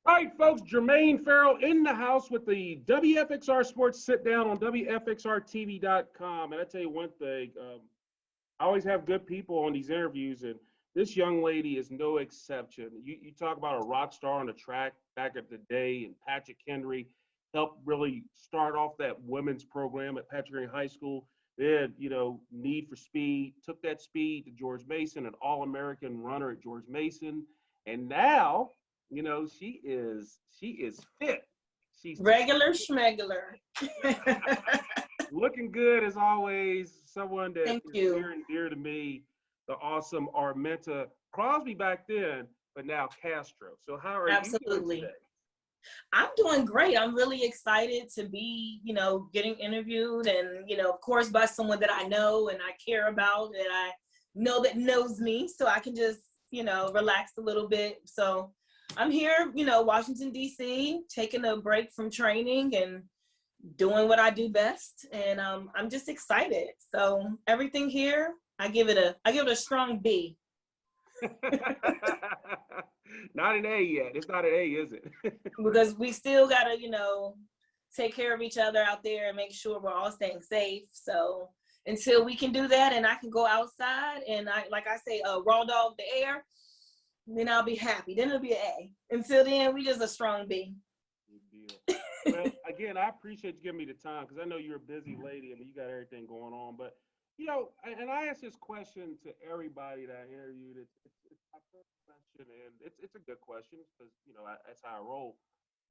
All right, folks, Jermaine Ferrell in the house with the WFXR Sports Sitdown on WFXRTV.com. And I tell you one thing, I always have good people on these interviews, and this young lady is no exception. You talk about a rock star on the track back at the day, and Patrick Henry helped really start off that women's program at Patrick Henry High School. They had, need for speed, took that speed to George Mason, an All-American runner at George Mason. And now, she is fit. She's regular schmegular. Looking good as always. Someone that Thank is you. near and dear to me, the awesome Arminta. Crosby back then, but now Castro. So how are you doing today? I'm doing great. I'm really excited to be, getting interviewed and, of course, by someone that I know and I care about and I know that knows me, so I can just, relax a little bit. So I'm here, Washington, D.C., taking a break from training and doing what I do best. And I'm just excited. So everything here, I give it a strong B. Not an A yet. It's not an A, is it? Because we still got to, take care of each other out there and make sure we're all staying safe. So until we can do that and I can go outside and like I say, raw dog the air, then I'll be happy. Then it'll be an A. Until then, we just a strong B. Good deal. Well, again, I appreciate you giving me the time because I know you're a busy lady. I mean, you got everything going on. But, and I ask this question to everybody that I interviewed. It's my first question, and it's a good question because, that's how I roll.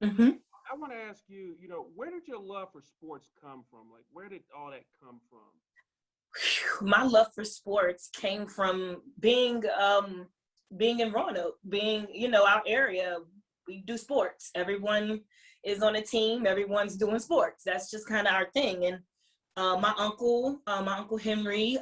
Mm-hmm. I want to ask you, where did your love for sports come from? Like, where did all that come from? My love for sports came from being in Roanoke, being, our area. We do sports. Everyone is on a team. Everyone's doing sports. That's just kind of our thing. And my uncle Henry,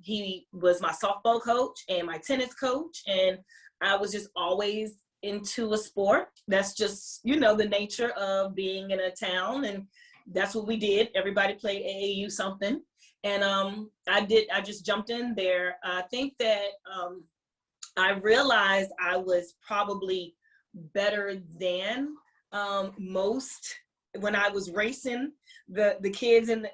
he was my softball coach and my tennis coach. And I was just always into a sport. That's just, the nature of being in a town. And that's what we did. Everybody played AAU something. And I just jumped in there. I think that I realized I was probably better than most when I was racing the kids in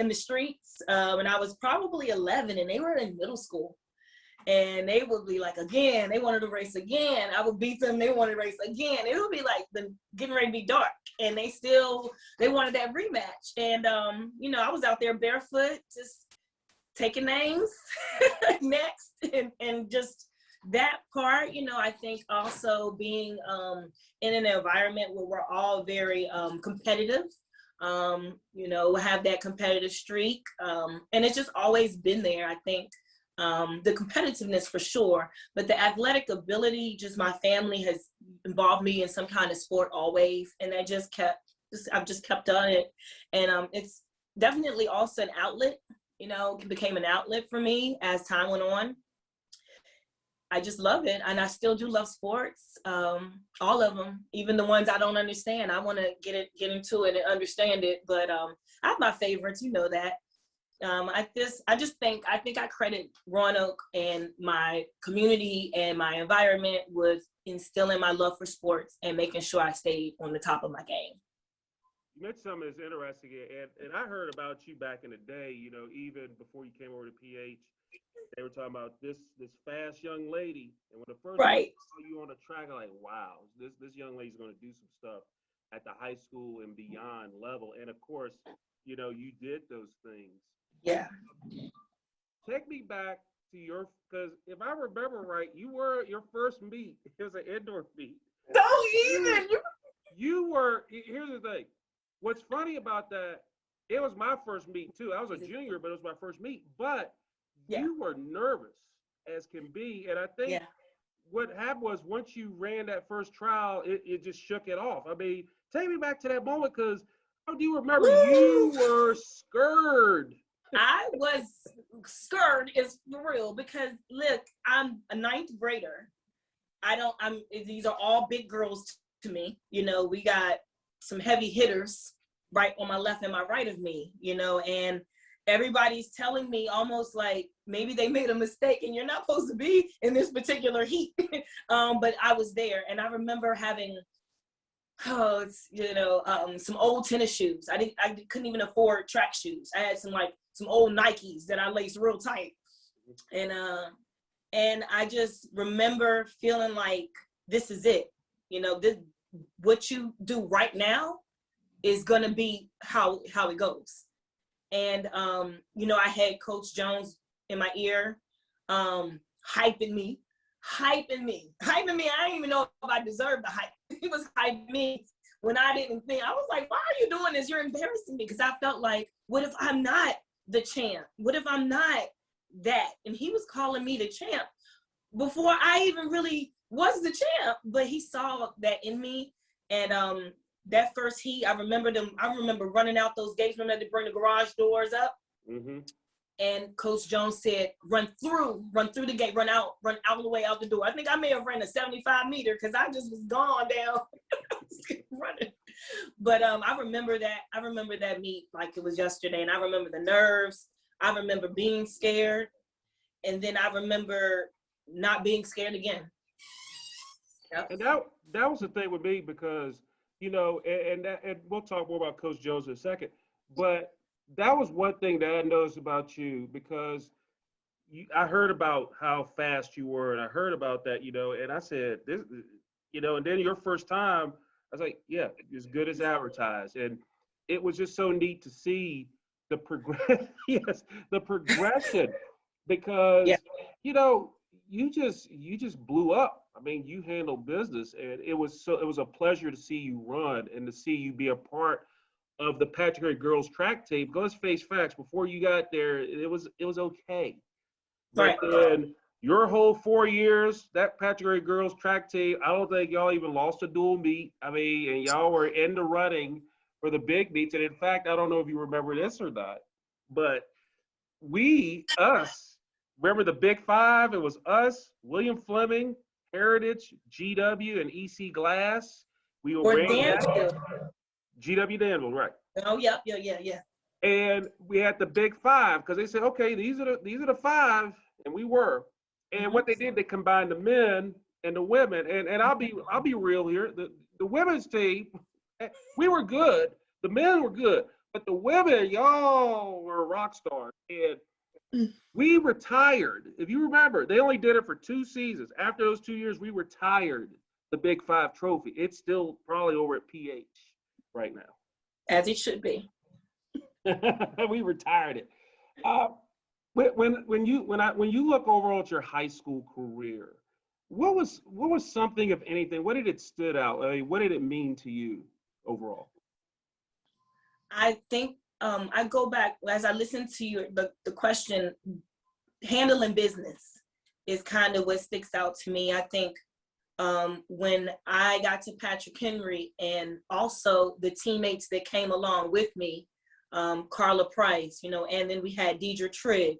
the streets. And I was probably 11 and they were in middle school. And they would be like, again, they wanted to race again. I would beat them, they wanted to race again. It would be like getting ready to be dark. And they wanted that rematch. And, I was out there barefoot, just taking names next. And just that part, I think also being in an environment where we're all very competitive, have that competitive streak. And it's just always been there, I think. The competitiveness for sure, but the athletic ability, just my family has involved me in some kind of sport always. And I've just kept on it. And it's definitely also an outlet, it became an outlet for me as time went on. I just love it. And I still do love sports, all of them, even the ones I don't understand. I want to get into it and understand it. But I have my favorites, that. I think I credit Roanoke and my community and my environment with instilling my love for sports and making sure I stayed on the top of my game. You mentioned something that's interesting, and I heard about you back in the day, even before you came over to PH, they were talking about this fast young lady. And when the first time I saw you on the track, I'm like, wow, this young lady's going to do some stuff at the high school and beyond level. And of course, you did those things. Yeah. Take me back to because if I remember right, you were your first meet. It was an indoor meet. You were, here's the thing. What's funny about that, it was my first meet too. I was a junior, but it was my first meet. But you were nervous as can be. And I think what happened was once you ran that first trial, it just shook it off. I mean, take me back to that moment because how do you remember you were scared? I was scared is for real because look, I'm a ninth grader. These are all big girls to me. We got some heavy hitters right on my left and my right of me, and everybody's telling me almost like maybe they made a mistake and you're not supposed to be in this particular heat. But I was there and I remember having oh, it's, some old tennis shoes. I couldn't even afford track shoes. I had some old Nikes that I laced real tight. And I just remember feeling like this is it. This, what you do right now is gonna be how it goes. And I had Coach Jones in my ear, hyping me. I didn't even know if I deserved the hype. He was hyping me when I didn't think. I was like, why are you doing this? You're embarrassing me. Because I felt like, what if I'm not the champ? What if I'm not that? And he was calling me the champ before I even really was the champ. But he saw that in me. And that first heat, I remember running out those gates. Remember to bring the garage doors up? Mm-hmm. And Coach Jones said, run through the gate, run out of the way out the door. I think I may have ran a 75-meter because I just was gone down running. But I remember that meet like it was yesterday. And I remember the nerves. I remember being scared. And then I remember not being scared again. Yep. And that was the thing with me because, and we'll talk more about Coach Jones in a second, but that was one thing that I noticed about you because I heard about how fast you were and I heard about that, and I said, this, and then your first time, I was like, yeah, as good as advertised. And it was just so neat to see the progression because, you just blew up. I mean, you handled business and it was a pleasure to see you run and to see you be a part of the Patrick Henry girls track team. Because let's face facts, before you got there, it was okay. But then your whole 4 years, that Patrick Henry girls track team, I don't think y'all even lost a dual meet. I mean, and y'all were in the running for the big meets. And in fact, I don't know if you remember this or not, but remember the Big Five? It was us, William Fleming, Heritage, GW, and EC Glass. We were GW Danville, right? Oh, yeah. And we had the Big Five because they said, okay, these are the five, and we were. And what they did, they combined the men and the women. And I'll be real here. The women's team, we were good. The men were good, but the women, y'all were rock stars. And we retired. If you remember, they only did it for 2 seasons. After those 2 years, we retired the Big Five trophy. It's still probably over at PH right now. As it should be. We retired it. When you look overall at your high school career, what was something, if anything, what did it stood out? I mean, what did it mean to you overall? I think I go back as I listen to the question. Handling business is kind of what sticks out to me. I think when I got to Patrick Henry and also the teammates that came along with me, Carla Price, and then we had Deidre Trigg,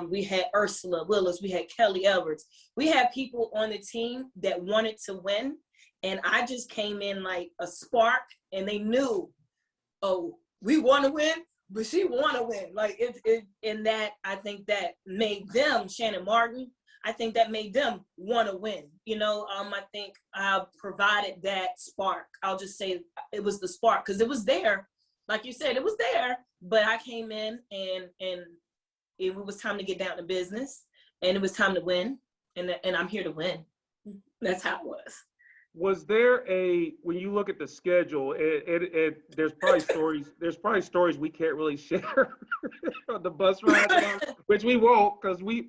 we had Ursula Willis, we had Kelly Edwards. We had people on the team that wanted to win, and I just came in like a spark, and they knew, oh, we want to win, but she want to win. Like in that, I think that made them, Shannon Martin, I think that made them want to win. I think I provided that spark. I'll just say it was the spark because it was there. Like you said, it was there, but I came in and it was time to get down to business and it was time to win. And I'm here to win. That's how it was. Was there when you look at the schedule, there's probably stories we can't really share on the bus ride, which we won't because we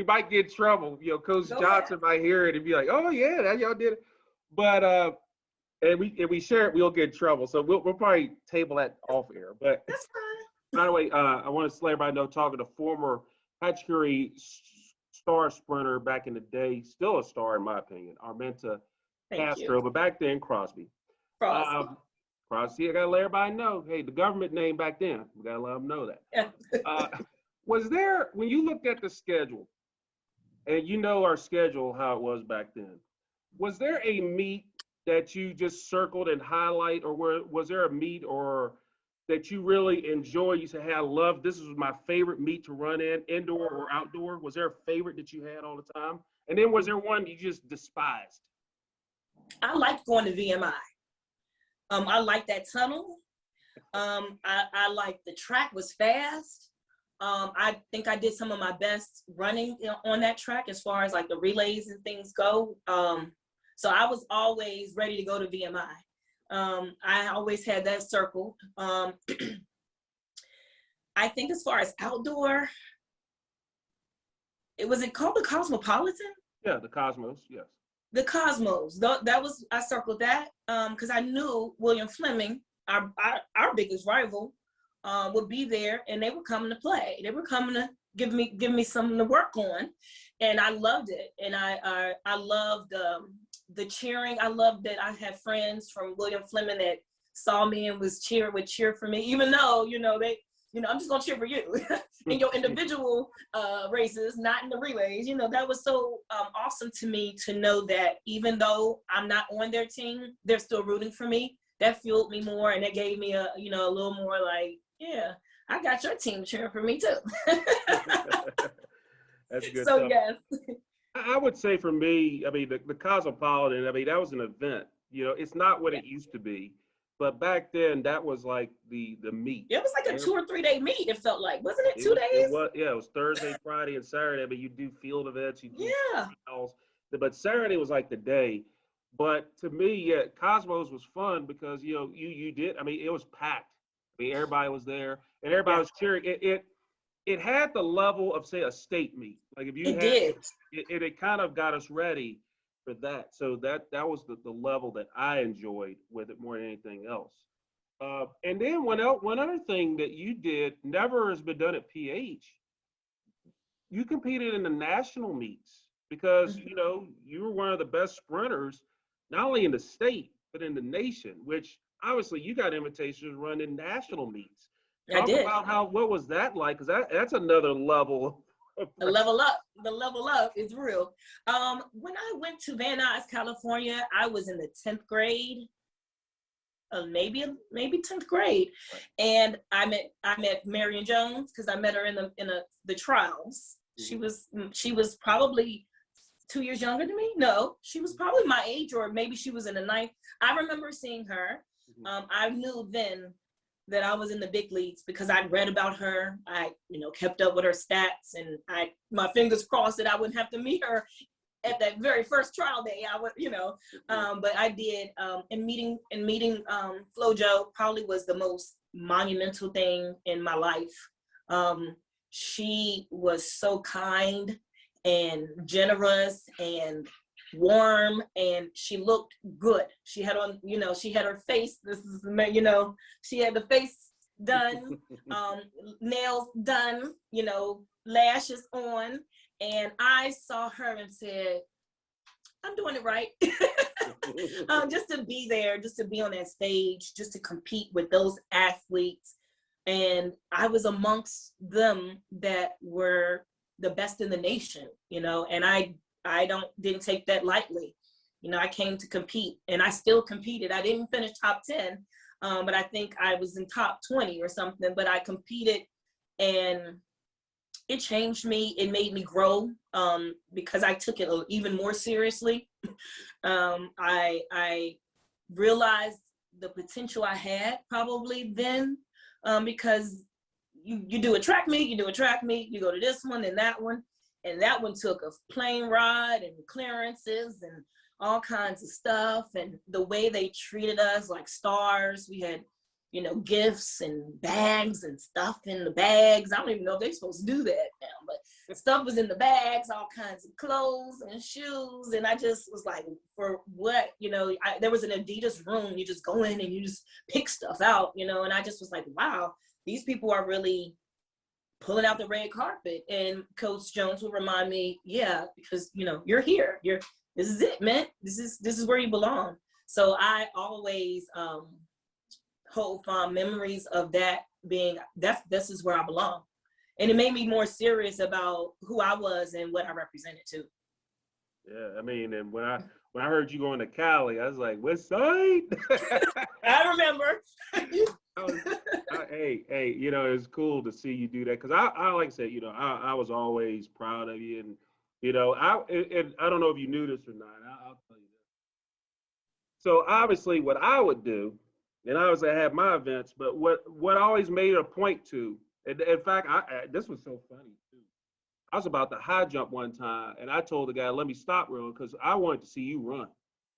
might get in trouble. Coach Johnson might hear it and be like, "Oh yeah, that y'all did it," but and we share it, we'll get in trouble. So we'll probably table that off air. But that's fine. By the way, I want to let everybody know, talking to former Patrick Henry star sprinter back in the day, still a star in my opinion, Arminta. Castro, but back then Crosby. Crosby, I gotta let everybody know. Hey, the government name back then. We gotta let them know that. Was there, when you looked at the schedule, and our schedule how it was back then, was there a meet that you just circled and highlight, or was there a meet or that you really enjoy? You say, hey, I love this. Was my favorite meet to run in, indoor or outdoor. Was there a favorite that you had all the time? And then was there one you just despised? I liked going to VMI. I like that tunnel. I like the track was fast. I think I did some of my best running on that track as far as like the relays and things go. So I was always ready to go to VMI. I always had that circled. I think as far as outdoor, was it called the Cosmopolitan? Yeah, the Cosmos, yes. The Cosmos, that was, I circled that because I knew William Fleming, our biggest rival, would be there, and they were coming to play. They were coming to give me something to work on, and I loved it. And I loved the cheering. I loved that I had friends from William Fleming that saw me and would cheer for me, even though I'm just gonna cheer for you in your individual races, not in the relays. That was so awesome to me to know that even though I'm not on their team, they're still rooting for me. That fueled me more, and it gave me a little more like, yeah, I got your team cheering for me too. That's good. So yes. I would say for me, I mean, the Cosmopolitan, I mean, that was an event. It's not what it used to be. But back then, that was like the meet. It was like a 2 or 3 day meet, it felt like. Wasn't it 2 days? It was Thursday, Friday, and Saturday. But you do field events. You do trials. But Saturday was like the day. But to me, yeah, Cosmos was fun because, you did. I mean, it was packed. I mean, everybody was there. And everybody was cheering. It had the level of, say, a state meet. Like if you it kind of got us ready for that. So that was the level that I enjoyed with it more than anything else. And then one other thing that you did never has been done at PH. You competed in the national meets because you were one of the best sprinters, not only in the state but in the nation. Which obviously you got invitations to run in national meets. Talk about what was that like? Because that's another level. The level up is real. When I went to Van Nuys, California, I was in the 10th grade, maybe 10th grade, and I met Marion Jones because I met her in the trials. She was probably 2 years younger than me. No, she was probably my age, or maybe she was in the 9th. I remember seeing her. I knew then that I was in the big leagues because I'd read about her. I, kept up with her stats, and my fingers crossed that I wouldn't have to meet her at that very first trial day. I would, but I did. And meeting FloJo probably was the most monumental thing in my life. She was so kind and generous and warm, and she looked good. She had on, she had her face, she had the face done, nails done, lashes on, and I saw her and said, I'm doing it right. Just to be there, just to be on that stage, just to compete with those athletes. And I was amongst them that were the best in the nation, and I didn't take that lightly. I came to compete, and I still competed. I didn't finish top 10, but I think I was in top 20 or something, but I competed, and it changed me. It made me grow because I took it even more seriously. I realized the potential I had probably then because you do a track meet, you go to this one and that one. And that one took a plane ride and clearances and all kinds of stuff. And the way they treated us like stars, we had, gifts and bags and stuff in the bags. I don't even know if they're supposed to do that now, but stuff was in the bags, all kinds of clothes and shoes. And I just was like, for what? There was an Adidas room. You just go in and you just pick stuff out, and I just was like, wow, these people are really pulling out the red carpet. And Coach Jones would remind me, yeah, because you're here, this is it, man, this is where you belong. So I always hold fond memories of that being, this is where I belong. And it made me more serious about who I was and what I represented too. Yeah, I mean, and when I heard you going to Cali, I was like, West Side. I remember. Hey, it's cool to see you do that because I like I said, I was always proud of you, and I don't know if you knew this or not. I'll tell you this. So obviously, what I would do And I had my events, but what I always made a point to, in fact, this was so funny too. I was about to high jump one time, and I told the guy, "Let me stop real," because I wanted to see you run.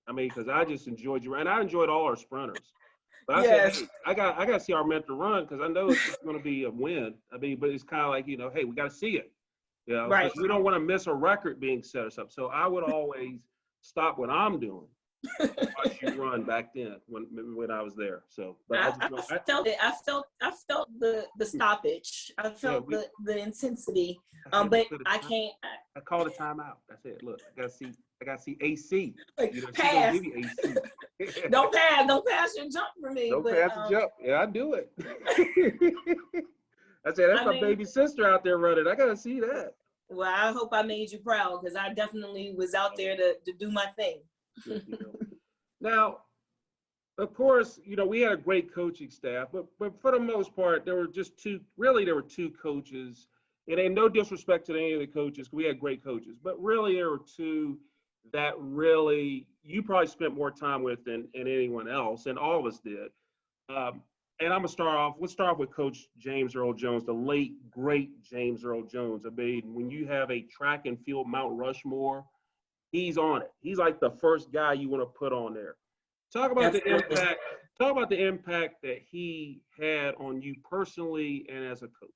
I mean, because I just enjoyed you, and I enjoyed all our sprinters. But I said, hey, I got to see Arminta run because I know it's going to be a win. I mean, but it's kind of like, hey, we got to see it. Right. Because we don't want to miss a record being set or something. So I would always stop what I'm doing. Watch you run back then when I was there. So, but I felt it. I felt the stoppage. I felt the intensity. But I can't. I called a timeout. I said, look, I gotta see AC. Like, She's pass. gonna give you AC. Don't pass your jump for me. Don't pass the jump. Yeah, I do it. I said, that's my baby sister out there running. I gotta see that. Well, I hope I made you proud because I definitely was out there to do my thing. Now, of course, we had a great coaching staff, but for the most part, there were two coaches, and ain't no disrespect to any of the coaches, we had great coaches, but really there were two that really you probably spent more time with than anyone else, and all of us did. And let's start off with Coach James Earl Jones, the late, great James Earl Jones. I mean, when you have a track and field Mount Rushmore, he's on it. He's like the first guy you want to put on there. Talk about the impact that he had on you personally and as a coach.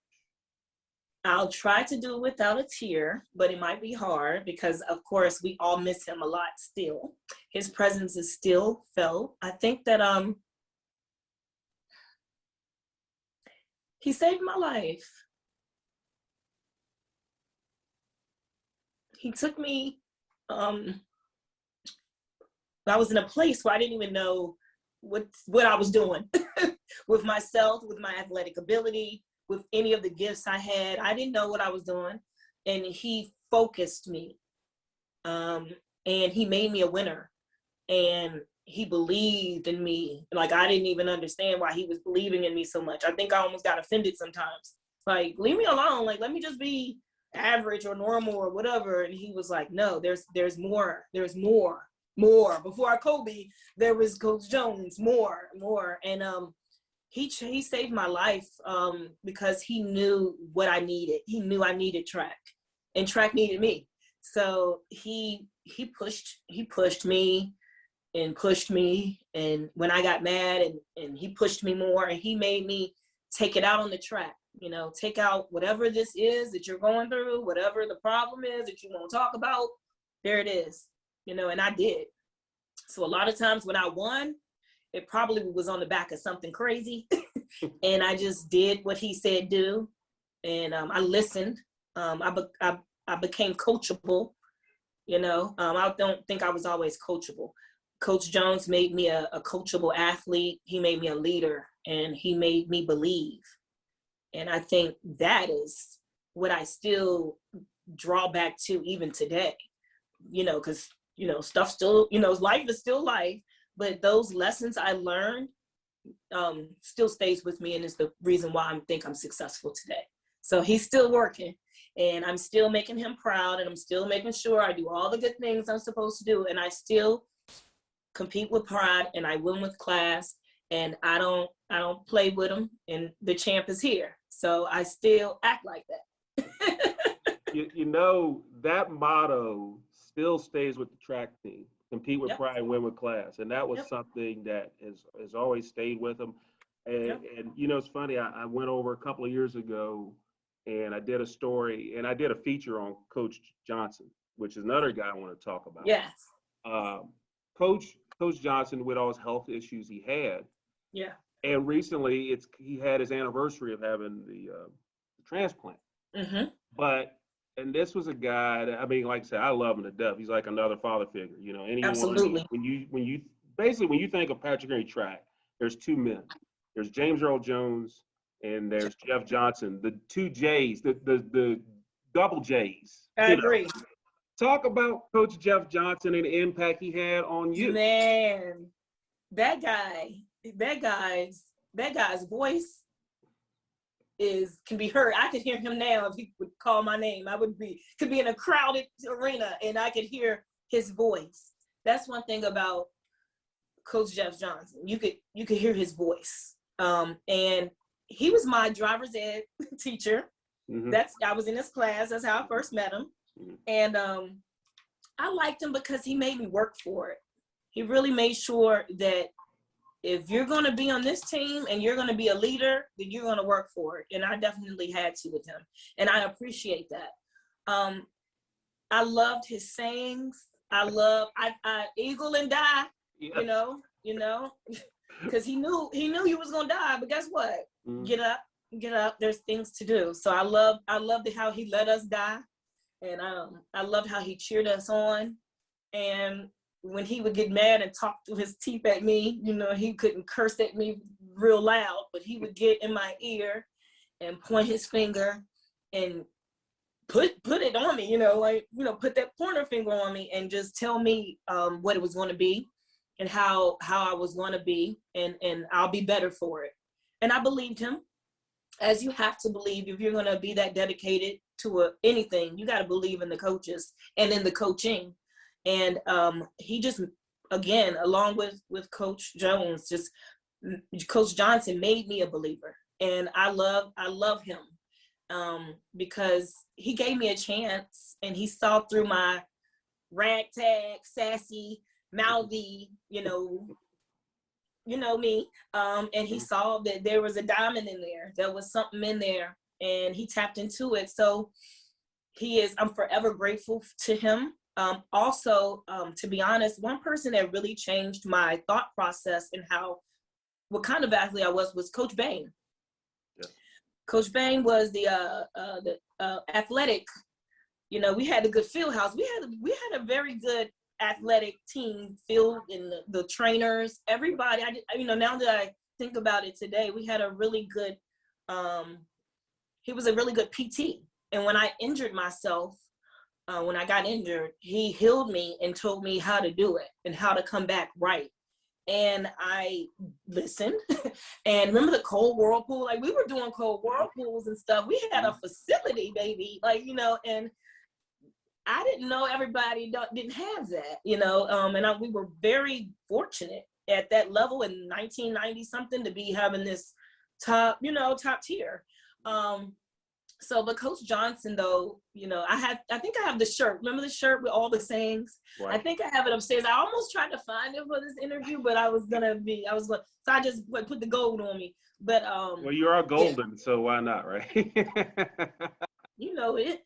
I'll try to do it without a tear, but it might be hard because, of course, we all miss him a lot still. His presence is still felt. I think that he saved my life. He took me, I was in a place where I didn't even know what I was doing with myself, with my athletic ability, with any of the gifts I had. I didn't know what I was doing. And he focused me. And he made me a winner. And he believed in me. Like, I didn't even understand why he was believing in me so much. I think I almost got offended sometimes. Like, leave me alone. Like, let me just be average or normal or whatever. And he was like, no, there's more. There's more. Before Kobe, there was Coach Jones, more. And he saved my life because he knew what I needed. He knew I needed track, and track needed me. So he pushed me. And pushed me, and when I got mad, and he pushed me more, and he made me take it out on the track, take out whatever this is that you're going through, whatever the problem is that you want to talk about, there it is, and I did. So a lot of times when I won, it probably was on the back of something crazy, and I just did what he said do, and I listened. I became coachable, I don't think I was always coachable. Coach Jones made me a coachable athlete. He made me a leader, and he made me believe. And I think that is what I still draw back to even today, because, stuff still, life is still life, but those lessons I learned still stays with me, and is the reason why I think I'm successful today. So he's still working, and I'm still making him proud, and I'm still making sure I do all the good things I'm supposed to do, and I still compete with pride, and I win with class, and I don't play with them, and the champ is here. So I still act like that. That motto still stays with the track team: compete with pride and win with class. And that was something that has always stayed with them. And it's funny, I went over a couple of years ago, and I did a story, and I did a feature on Coach Johnson, which is another guy I want to talk about. Yes. Coach Johnson, with all his health issues he had. Yeah. And recently he had his anniversary of having the transplant. Mm-hmm. And this was a guy that, I mean, like I said, I love him to death. He's like another father figure, anyone. Absolutely. When you think of Patrick Henry track, there's two men. There's James Earl Jones and there's Jeff Johnson, the two J's, the double J's. I agree. Talk about Coach Jeff Johnson and the impact he had on you. Man, that guy's voice can be heard. I could hear him now if he would call my name. Could be in a crowded arena and I could hear his voice. That's one thing about Coach Jeff Johnson. You could hear his voice. And he was my driver's ed teacher. Mm-hmm. I was in his class. That's how I first met him. And I liked him because he made me work for it. He really made sure that if you're going to be on this team and you're going to be a leader, then you're going to work for it. And I definitely had to with him. And I appreciate that. I loved his sayings. I eagle and die, yes. you know, because he knew he was going to die. But guess what? Mm. Get up. There's things to do. So I loved how he let us die. And I loved how he cheered us on. And when he would get mad and talk through his teeth at me, he couldn't curse at me real loud, but he would get in my ear and point his finger and put it on me, put that pointer finger on me and just tell me what it was going to be and how I was going to be, and I'll be better for it. And I believed him, as you have to believe if you're going to be that dedicated to anything. You got to believe in the coaches and in the coaching. And he just, again, along with Coach Jones, just Coach Johnson made me a believer. And I love him because he gave me a chance, and he saw through my ragtag, sassy, mouthy, me. And he saw that there was a diamond in there. There was something in there, and he tapped into it. So I'm forever grateful to him. Also, to be honest, one person that really changed my thought process and what kind of athlete I was Coach Bain. Yeah. Coach Bain was the athletic. We had a good field house. We had a very good athletic team, field, and the trainers, everybody. Now that I think about it today, we had a really good. He was a really good PT, and when I injured myself. When I got injured, he healed me and told me how to do it and how to come back right. And I listened. And remember the cold whirlpool? Like, we were doing cold whirlpools and stuff. We had a facility, baby. And I didn't know everybody didn't have that, and we were very fortunate at that level in 1990 something to be having this top tier. But Coach Johnson, though, I think I have the shirt. Remember the shirt with all the sayings? Right. I think I have it upstairs. I almost tried to find it for this interview, but so I just put the gold on me. But well, you are golden, so why not, right? It.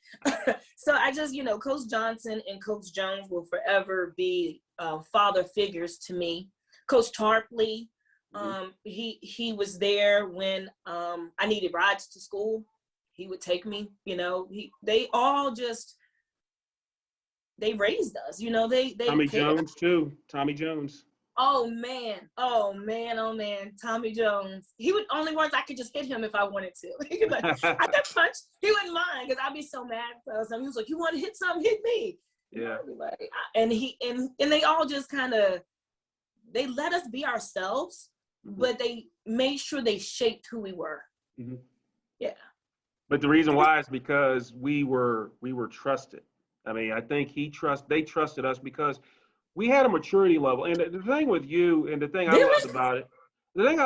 So I just, Coach Johnson and Coach Jones will forever be father figures to me. Coach Tarpley, he was there when I needed rides to school. He would take me, they all just, they raised us, they Tommy Jones too. Tommy Jones. Oh man. Tommy Jones. He would, only words I could just hit him if I wanted to. I got punched. He wouldn't mind because I'd be so mad for us. He was like, you want to hit something? Hit me. Yeah. And they all just kind of, they let us be ourselves, but they made sure they shaped who we were. Mm-hmm. Yeah. But the reason why is because we were trusted. I mean, I think they trusted us because we had a maturity level. And the thing with you, and the thing I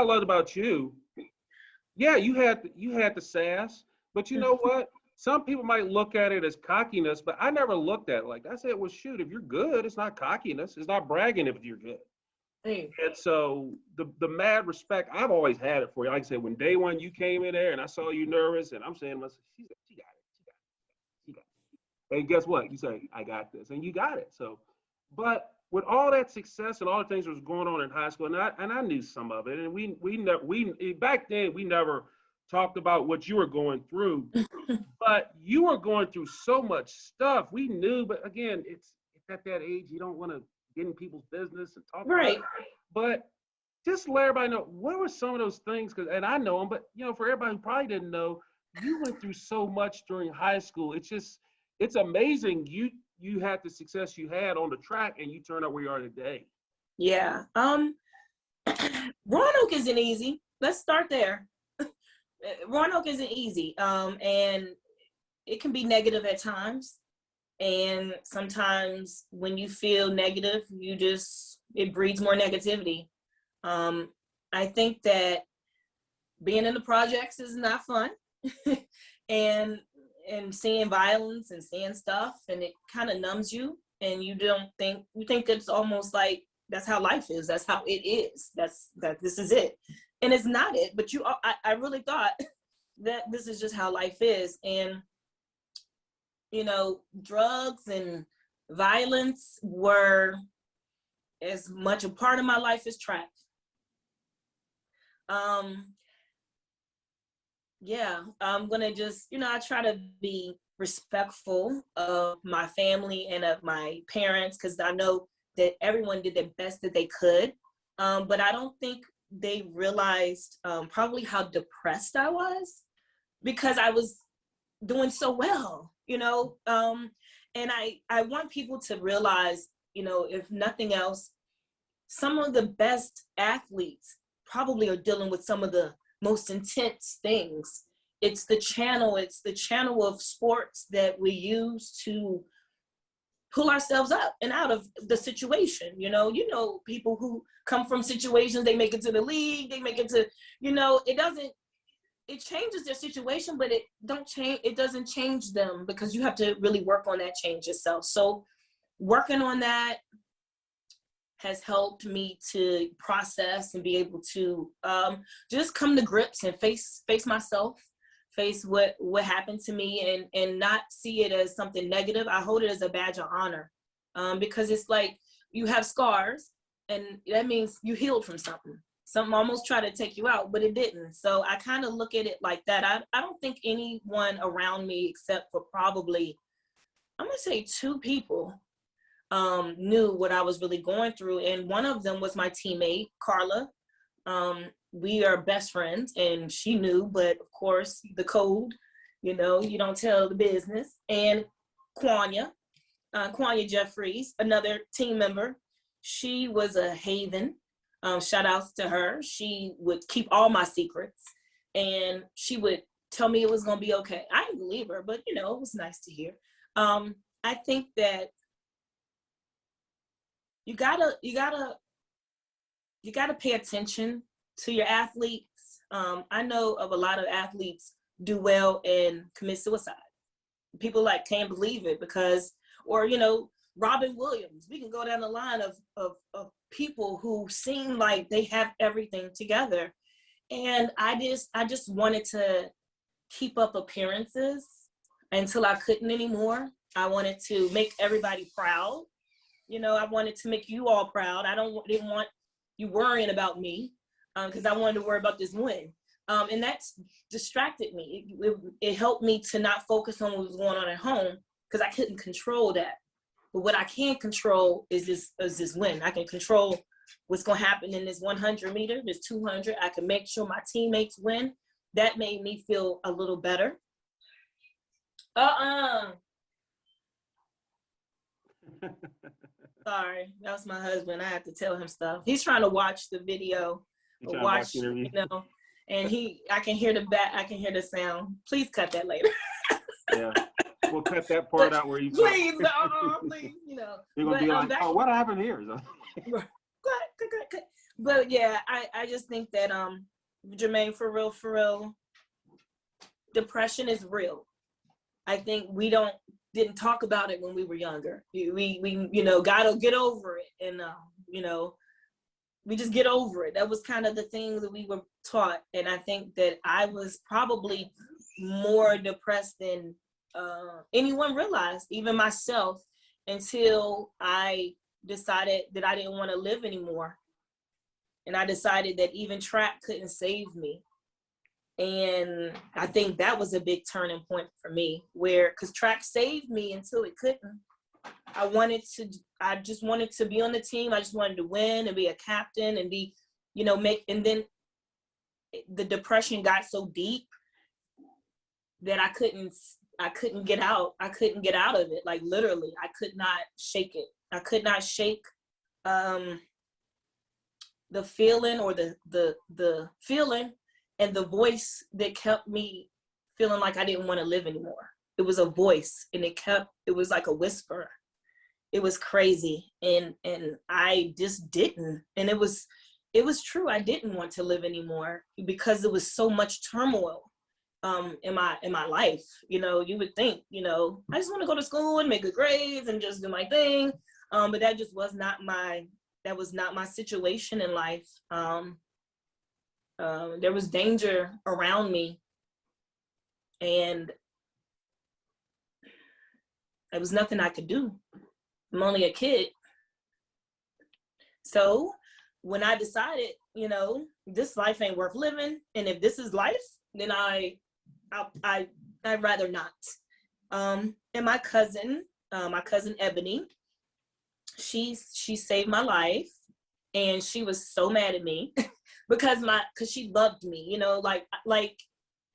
loved about you, yeah, you had the sass, but you know what? Some people might look at it as cockiness, but I never looked at it like that. I said, well, shoot, if you're good, it's not cockiness. It's not bragging if you're good. And so the mad respect, I've always had it for you. Like I said, when day one you came in there and I saw you nervous, and I'm saying, she got it. And guess what? You say, I got this, and you got it. So, but with all that success and all the things that was going on in high school, and I knew some of it, and we back then we never talked about what you were going through, but you were going through so much stuff. We knew, but again, it's at that age you don't want to get in people's business and talk about it. But just let everybody know, what were some of those things? And I know them, but for everybody who probably didn't know, you went through so much during high school. It's amazing you had the success you had on the track and you turned out where you are today. Yeah. Roanoke isn't easy. Let's start there. Roanoke isn't easy. And it can be negative at times. And sometimes when you feel negative, it breeds more negativity. I think that being in the projects is not fun. and seeing violence and seeing stuff, and it kind of numbs you, and you think it's almost like that's how life is, that's how it is, that this is it, and it's not it. But I really thought that this is just how life is. And drugs and violence were as much a part of my life as track. Yeah, I'm gonna just, I try to be respectful of my family and of my parents, because I know that everyone did their best that they could. But I don't think they realized probably how depressed I was, because I was doing so well, and I want people to realize, if nothing else, some of the best athletes probably are dealing with some of the most intense things. It's the channel of sports that we use to pull ourselves up and out of the situation. People who come from situations, they make it to the league, they make it to, it changes their situation, but it doesn't change them, because you have to really work on that change yourself. So working on that has helped me to process and be able to just come to grips and face myself, face what happened to me, and not see it as something negative. I hold it as a badge of honor, because it's like you have scars, and that means you healed from something. Something almost tried to take you out, but it didn't. So I kind of look at it like that. I don't think anyone around me, except for probably, I'm gonna say 2 people, knew what I was really going through. And one of them was my teammate, Carla. We are best friends, and she knew, but of course the code, you don't tell the business. And Quanya Jeffries, another team member, she was a haven. Shout outs to her. She would keep all my secrets, and she would tell me it was gonna be okay. I didn't believe her, but it was nice to hear. I think that you gotta pay attention to your athletes. I know of a lot of athletes do well and commit suicide. People can't believe it, because, or Robin Williams. We can go down the line of people who seem like they have everything together. And I just wanted to keep up appearances until I couldn't anymore. I wanted to make everybody proud. I wanted to make you all proud. Didn't want you worrying about me, because I wanted to worry about this win. And that's distracted me. It helped me to not focus on what was going on at home, because I couldn't control that. But what I can control is this win. I can control what's going to happen in this 100 meter, this 200. I can make sure my teammates win. That made me feel a little better. Sorry, that was my husband. I have to tell him stuff. He's trying to watch the video, and I can hear the sound. Please cut that later. Yeah, we'll cut that part out where you please, please, You're gonna be like, oh, what happened here? Cut. But yeah, I just think that Jermaine, for real, depression is real. I think we didn't talk about it when we were younger. We gotta get over it, and we just get over it. That was kind of the thing that we were taught, and I think that I was probably more depressed than anyone realized, even myself, until I decided that I didn't want to live anymore, and I decided that even track couldn't save me. And I think that was a big turning point for me, because track saved me until it couldn't. I just wanted to be on the team. I just wanted to win and be a captain and be, and then the depression got so deep that I couldn't get out. I couldn't get out of it. Like literally, I could not shake it. I could not shake the feeling, or the feeling and the voice that kept me feeling like I didn't want to live anymore. a voice, and it was like a whisper. It was crazy. And I just didn't. And it was true. I didn't want to live anymore because there was so much turmoil in my life. You know, you would think, you know, I just want to go to school and make good grades and just do my thing. But that just was not my situation in life. There was danger around me, and there was nothing I could do. I'm only a kid. So when I decided, you know, this life ain't worth living, and if this is life, then I'd rather not. And my cousin Ebony, she saved my life, and she was so mad at me because she loved me, you know, like,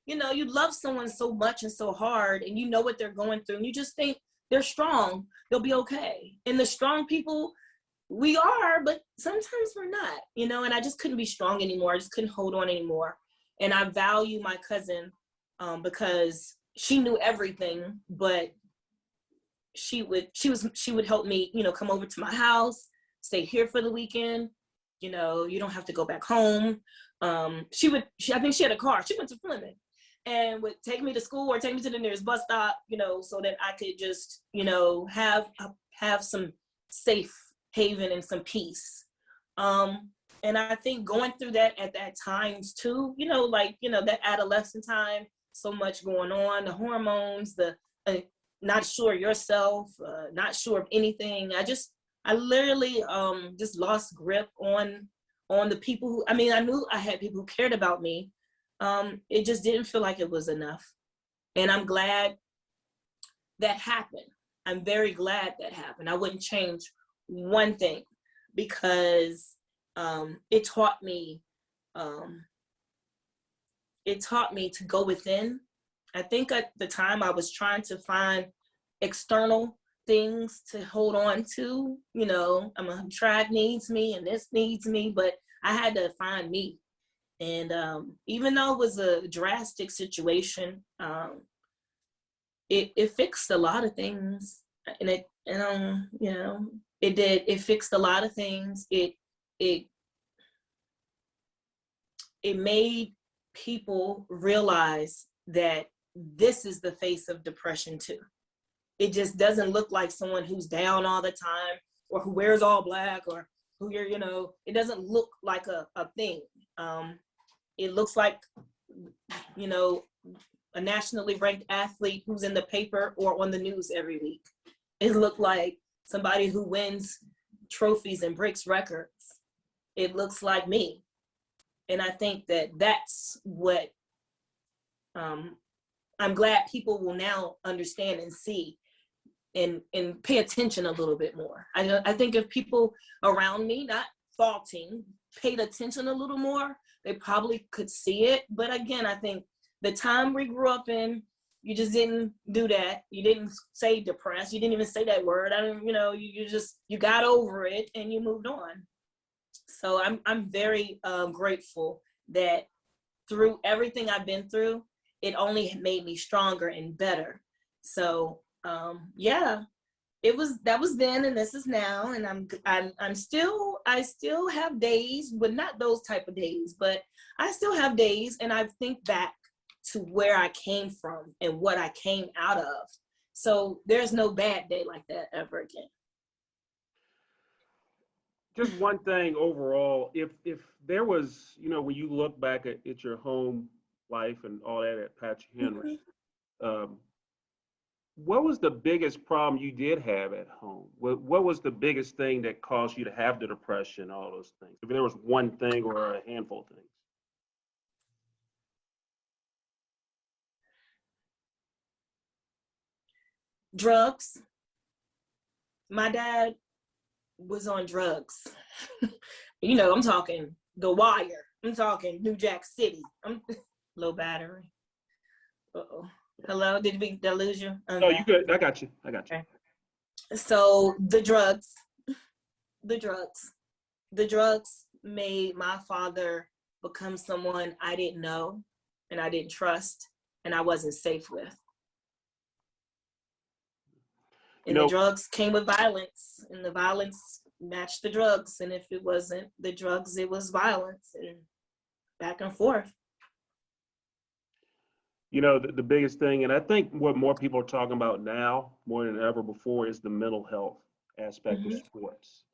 you know, you love someone so much and so hard, and you know what they're going through, and you just think they're strong, they'll be okay. And the strong people, we are, but sometimes we're not, you know, and I just couldn't be strong anymore. I just couldn't hold on anymore. And I value my cousin because she knew everything, but she would help me, you know, come over to my house, stay here for the weekend. You know, you don't have to go back home. I think she had a car. She went to Fleming and would take me to school or take me to the nearest bus stop, you know, so that I could just, you know, have some safe haven and some peace. And I think going through that at that times too, you know, like, you know, that adolescent time, so much going on, the hormones, the not sure yourself, not sure of anything. I literally just lost grip on the people who, I mean, I knew I had people who cared about me. It just didn't feel like it was enough. And I'm glad that happened. I'm very glad that happened. I wouldn't change one thing because it taught me to go within. I think at the time I was trying to find external things to hold on to, you know, tribe needs me and this needs me, but I had to find me. And even though it was a drastic situation, it fixed a lot of things, and you know, it did. It fixed a lot of things. It made people realize that this is the face of depression too. It just doesn't look like someone who's down all the time or who wears all black or who you're, you know, it doesn't look like a thing. It looks like, you know, a nationally ranked athlete who's in the paper or on the news every week. It looked like somebody who wins trophies and breaks records. It looks like me. And I think that that's what I'm glad people will now understand and see and pay attention a little bit more. I think if people around me, not faulting, paid attention a little more, they probably could see it. But again, I think the time we grew up in, you just didn't do that. You didn't say depressed. You didn't even say that word. You know, you got over it and you moved on. So I'm very grateful that through everything I've been through, it only made me stronger and better. So yeah, that was then and this is now, and I still have days, but not those type of days, but I still have days, and I think back to where I came from and what I came out of. So there's no bad day like that ever again. Just one thing overall, if there was, you know, when you look back at your home life and all that at Patrick Henry, what was the biggest problem you did have at home? What was the biggest thing that caused you to have the depression, all those things? If there was one thing or a handful of things. Drugs. My dad was on drugs. You know, I'm talking The Wire. I'm talking New Jack City. Low battery. Uh-oh. Hello, did I lose you? Okay. No, you good. I got you. Okay. So the drugs made my father become someone I didn't know and I didn't trust and I wasn't safe with. And the drugs came with violence, and the violence matched the drugs. And if it wasn't the drugs, it was violence, and back and forth. You know, the biggest thing, and I think what more people are talking about now more than ever before, is the mental health aspect of sports.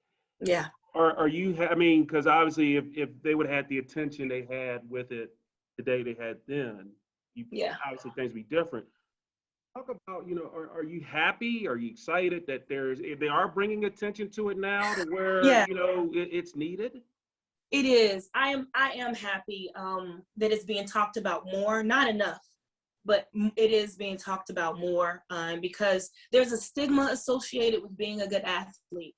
Yeah. Are you, I mean, because obviously if they would have had the attention they had with it today they had then, obviously things would be different. Talk about, you know, are you happy? Are you excited that they are bringing attention to it now to where, you know, it's needed? It is. I am happy that it's being talked about more. Not enough, but it is being talked about more because there's a stigma associated with being a good athlete.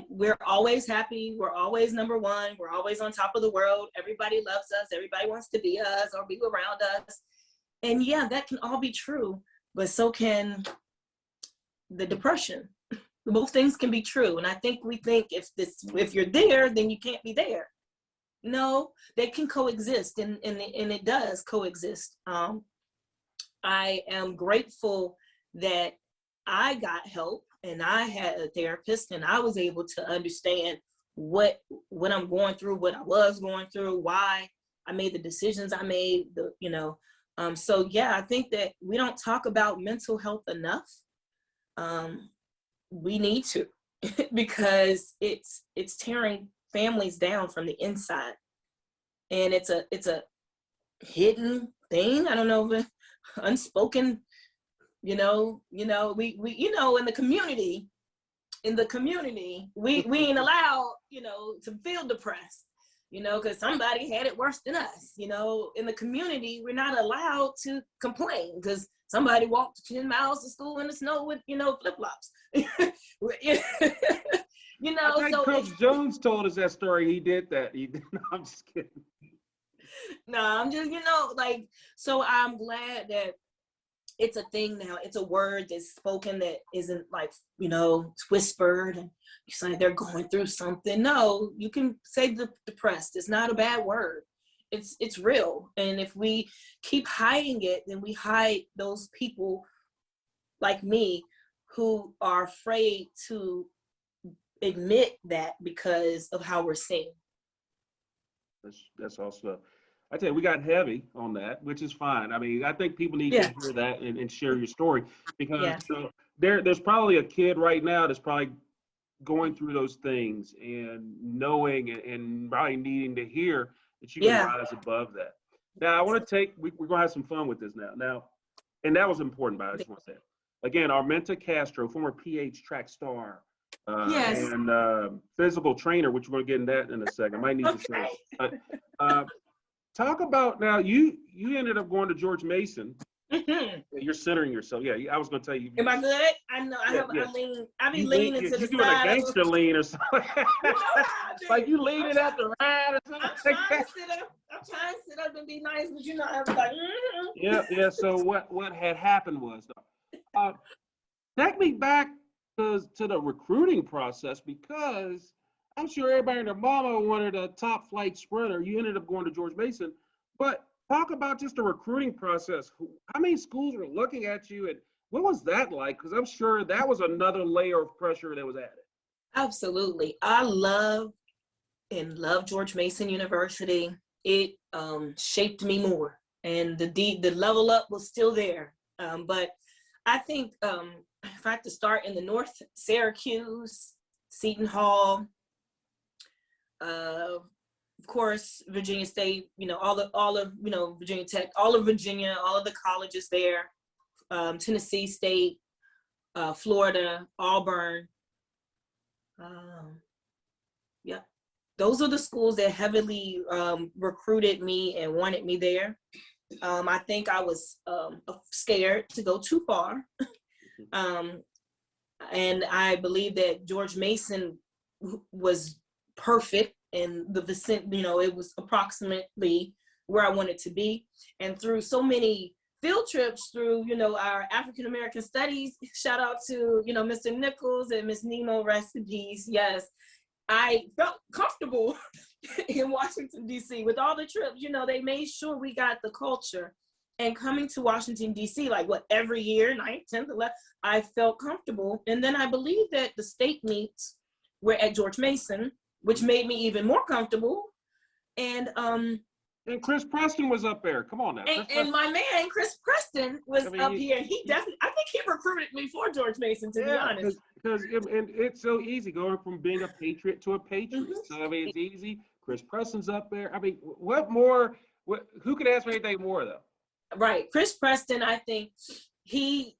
We're always happy. We're always number one. We're always on top of the world. Everybody loves us. Everybody wants to be us or be around us. And yeah, that can all be true, but so can the depression. Both things can be true. And I think we think if you're there, then you can't be there. No, they can coexist, and it does coexist. I am grateful that I got help and I had a therapist, and I was able to understand what I'm going through, what I was going through, why I made the decisions I made, so yeah, I think that we don't talk about mental health enough. We need to because it's tearing families down from the inside, and it's a hidden thing. I don't know if unspoken. We in the community, we ain't allowed to feel depressed. Because somebody had it worse than us. In the community, we're not allowed to complain because somebody walked 10 miles to school in the snow with, flip-flops. I think Coach Jones told us that story. He did that. No, I'm just kidding. No, I'm just, so I'm glad that it's a thing now. It's a word that's spoken that isn't it's whispered and it's like they're going through something. No, you can say depressed. It's not a bad word. It's real. And if we keep hiding it, then we hide those people like me who are afraid to admit that because of how we're seen. That's also, I tell you, we got heavy on that, which is fine. I mean, I think people need to hear that and share your story because there's probably a kid right now that's probably going through those things and knowing and probably needing to hear that you can rise above that. Now, I want to we're going to have some fun with this now, and that was important, but I just want to say it. Again, Arminta Castro, former PH track star, and physical trainer, which we're going to get in that in a second. I might need to say. Talk about now. You ended up going to George Mason. Mm-hmm. You're centering yourself. Yeah, I was going to tell you. Am I good? I know. I be leaning to the side. You're doing a gangster lean or something. Like you leaning at the right or something. I'm trying to sit up and be nice, but I was like. Mm-hmm. Yeah. So what had happened was, take me back to the recruiting process because I'm sure everybody and their mama wanted a top flight sprinter. You ended up going to George Mason, but talk about just the recruiting process. How many schools were looking at you and what was that like? Because I'm sure that was another layer of pressure that was added. Absolutely. I love George Mason University. It shaped me more and the level up was still there. But I think if I had to start in the North, Syracuse, Seton Hall, of course, Virginia State, all of Virginia Tech, all of Virginia, all of the colleges there, Tennessee State, Florida, Auburn. Those are the schools that heavily recruited me and wanted me there. I think I was scared to go too far. And I believe that George Mason was perfect in the vicinity, it was approximately where I wanted to be. And through so many field trips through, our African American studies, shout out to, Mr. Nichols and Miss Nemo, rest in peace. Yes, I felt comfortable in Washington, D.C. with all the trips. They made sure we got the culture. And coming to Washington, D.C., like every year, 9th, 10th, 11th, I felt comfortable. And then I believe that the state meets were at George Mason, which made me even more comfortable. And Chris Preston was up there. Come on now. And my man, Chris Preston, was up here. And he definitely, I think he recruited me for George Mason, to be honest. Because it's so easy going from being a Patriot to a Patriot. Mm-hmm. So, I mean, it's easy. Chris Preston's up there. I mean, what more? Who could ask for anything more, though? Right. Chris Preston, I think he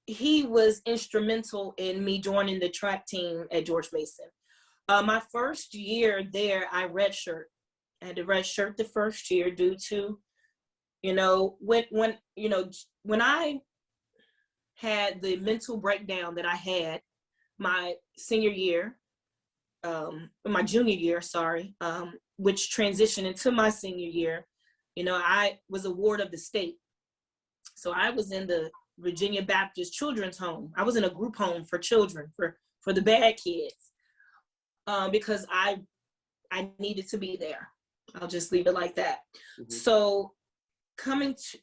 was instrumental in me joining the track team at George Mason. My first year there, I redshirted. I had to redshirt the first year due to, when I had the mental breakdown that I had my senior year, my junior year, which transitioned into my senior year, I was a ward of the state. So I was in the Virginia Baptist Children's Home. I was in a group home for children, for the bad kids, because I needed to be there. I'll just leave it like that. Mm-hmm. So coming to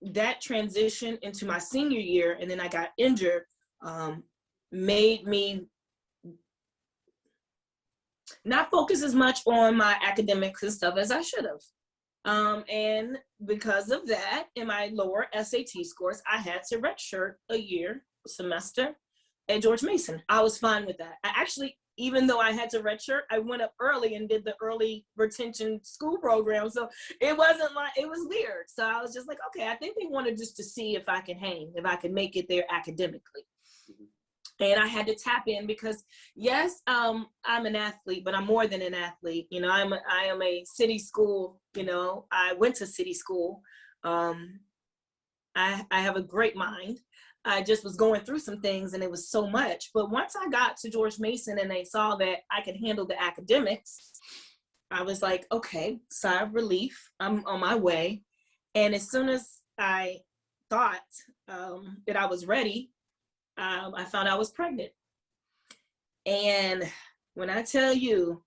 that transition into my senior year, and then I got injured, made me not focus as much on my academics and stuff as I should have. And because of that, in my lower SAT scores, I had to redshirt a semester at George Mason. I was fine with that. I actually, even though I had to redshirt, I went up early and did the early retention school program. So it wasn't it was weird. So I was just like, okay, I think they wanted just to see if I can hang, if I can make it there academically. And I had to tap in because, yes, I'm an athlete, but I'm more than an athlete. I am a city school. I went to city school. I have a great mind. I just was going through some things, and it was so much. But once I got to George Mason and they saw that I could handle the academics, I was like, okay, sigh of relief. I'm on my way. And as soon as I thought that I was ready, I found I was pregnant. And when I tell you,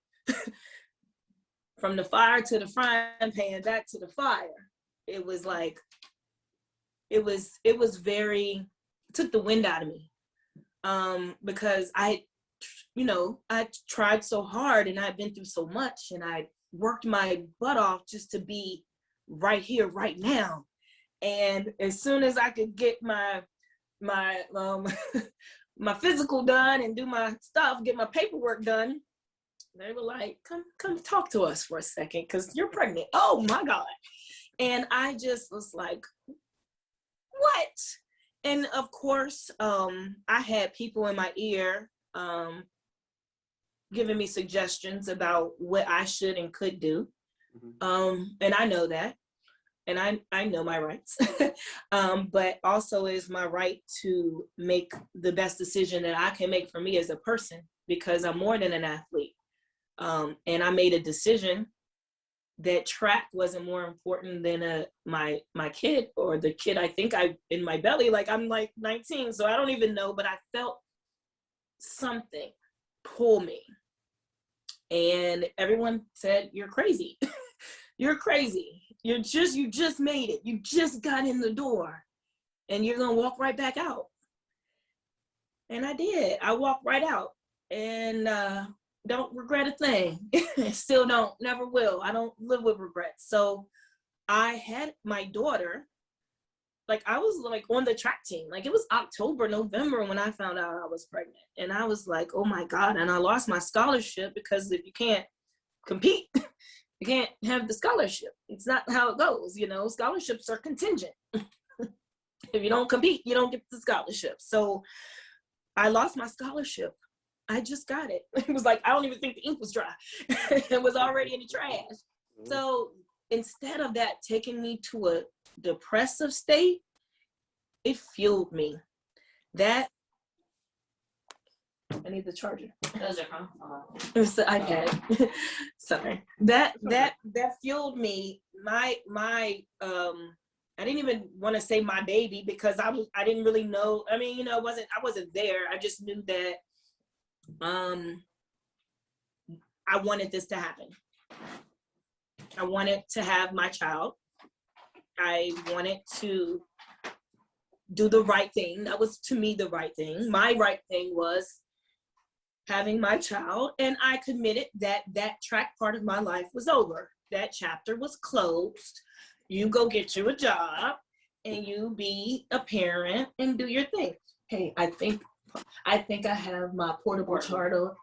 from the fire to the frying pan, back to the fire, it was like, it took the wind out of me. Because I tried so hard and I'd been through so much, and I worked my butt off just to be right here, right now. And as soon as I could get my my physical done and do my stuff, get my paperwork done, they were like, come talk to us for a second, because you're pregnant. Oh my God. And I just was like, what? And of course, I had people in my ear giving me suggestions about what I should and could do. Mm-hmm. And I know that. And I know my rights, but also is my right to make the best decision that I can make for me as a person, because I'm more than an athlete. And I made a decision that track wasn't more important than my kid, or the kid I think in my belly. Like, I'm like 19, so I don't even know, but I felt something pull me. And everyone said, you're crazy. You're crazy. You just made it. You just got in the door, and you're going to walk right back out. And I did. I walked right out, and don't regret a thing. Still don't, never will. I don't live with regrets. So I had my daughter, like I was like on the track team. Like it was October, November when I found out I was pregnant. And I was like, oh my God. And I lost my scholarship, because if you can't compete, you can't have the scholarship. It's not how it goes. Scholarships are contingent. If you don't compete, you don't get the scholarship. So I lost my scholarship. I just got it. It was like, I don't even think the ink was dry. It was already in the trash. So instead of that taking me to a depressive state, it fueled me. That, I need the charger. Those are from? It's the iPad. Sorry. That fueled me. My I didn't even want to say my baby, because I didn't really know. I mean, I wasn't there. I just knew that I wanted this to happen. I wanted to have my child. I wanted to do the right thing. That was, to me, the right thing. My right thing was having my child, and I committed that track part of my life was over. That chapter was closed. You go get you a job, and you be a parent and do your thing. Hey, I think I have my portable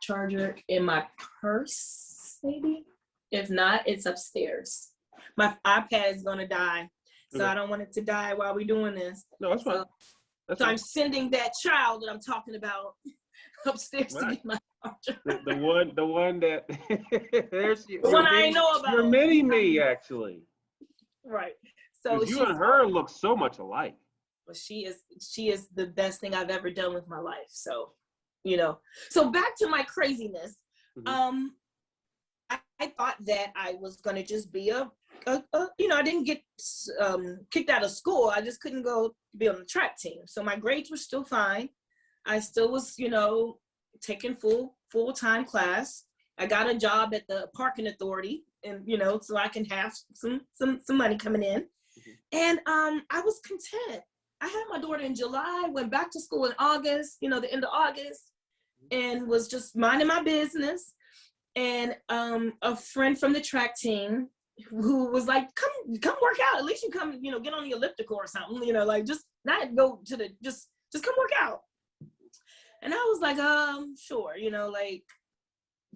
charger in my purse, maybe. If not, it's upstairs. My iPad is gonna die, so I don't want it to die while we're doing this. No, that's fine. So I'm sending that child that I'm talking about upstairs to get my charger. The one that there's the one I ain't know about. You're mini me, actually. Right. So you and her look so much alike. Well, she is the best thing I've ever done with my life. So, So back to my craziness. Mm-hmm. I thought that I was gonna just be I didn't get kicked out of school. I just couldn't go be on the track team. So my grades were still fine. I still was, taking full-time class. I got a job at the parking authority, and so I can have some money coming in. Mm-hmm. And I was content. I had my daughter in July, went back to school in August, the end of August, and was just minding my business. And a friend from the track team who was like, come work out. At least you come, get on the elliptical or something, just not go to just come work out. And I was like, sure,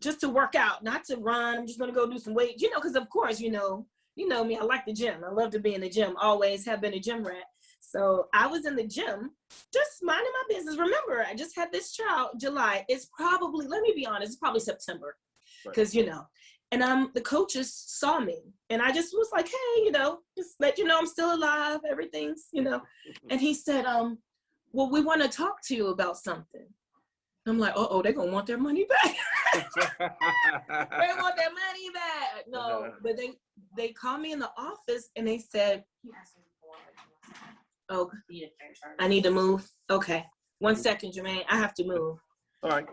just to work out, not to run. I'm just going to go do some weight, because of course, you know me, I like the gym. I love to be in the gym, always have been a gym rat. So I was in the gym, just minding my business. Remember, I just had this child, July. It's probably, let me be honest, it's probably September. Because, and the coaches saw me, and I just was like, hey, just let you know I'm still alive, everything's, and he said, well, we want to talk to you about something. I'm like, they're going to want their money back. They want their money back. No, but they called me in the office, and they said, oh, I need to move. Okay. 1 second, Jermaine, I have to move. All right.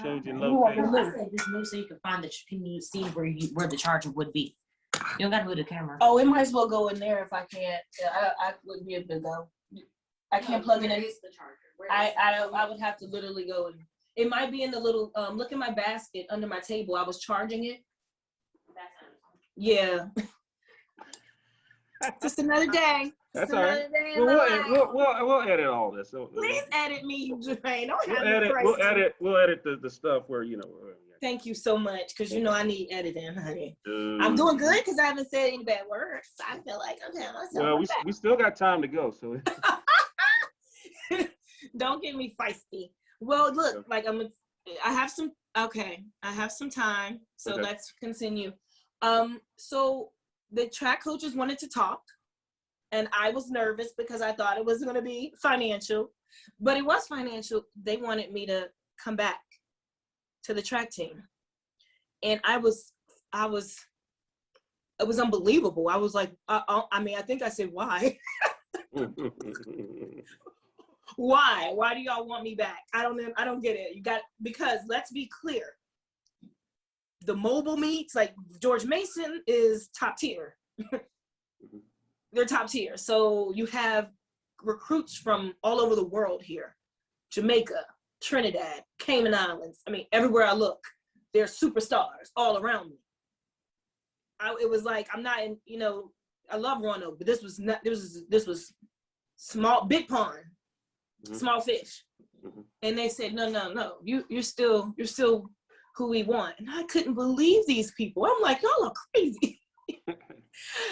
Changing location. I said just move so you can find can you see where the charger would be. You don't gotta move the camera. Oh, it might as well go in there if I can't. I wouldn't be able to go. I can't plug it in. The charger. I would have to literally go in. It might be in the little look in my basket under my table. I was charging it. Yeah. Just another day. That's all right. We'll edit all this. Please edit me, Jermaine. We'll edit the stuff where Thank you so much, because I need editing, honey. I'm doing good because I haven't said any bad words. So I feel like I'm telling myself. Well, we still got time to go, so. Don't get me feisty. Well, look, I have some time, so let's continue. So the track coaches wanted to talk, and I was nervous because I thought it was going to be financial, but it was financial. They wanted me to come back to the track team, and it was unbelievable. I was like, I think I said, why? Why do y'all want me back? I don't get it. Because let's be clear, the mobile meets, like George Mason, is top tier. They're top tier. So you have recruits from all over the world here. Jamaica, Trinidad, Cayman Islands. I mean, everywhere I look, there's superstars all around me. It was like, I'm not in, I love Roanoke, but this was small, big pond, small fish. And they said, no, you're still who we want. And I couldn't believe these people. I'm like, y'all are crazy.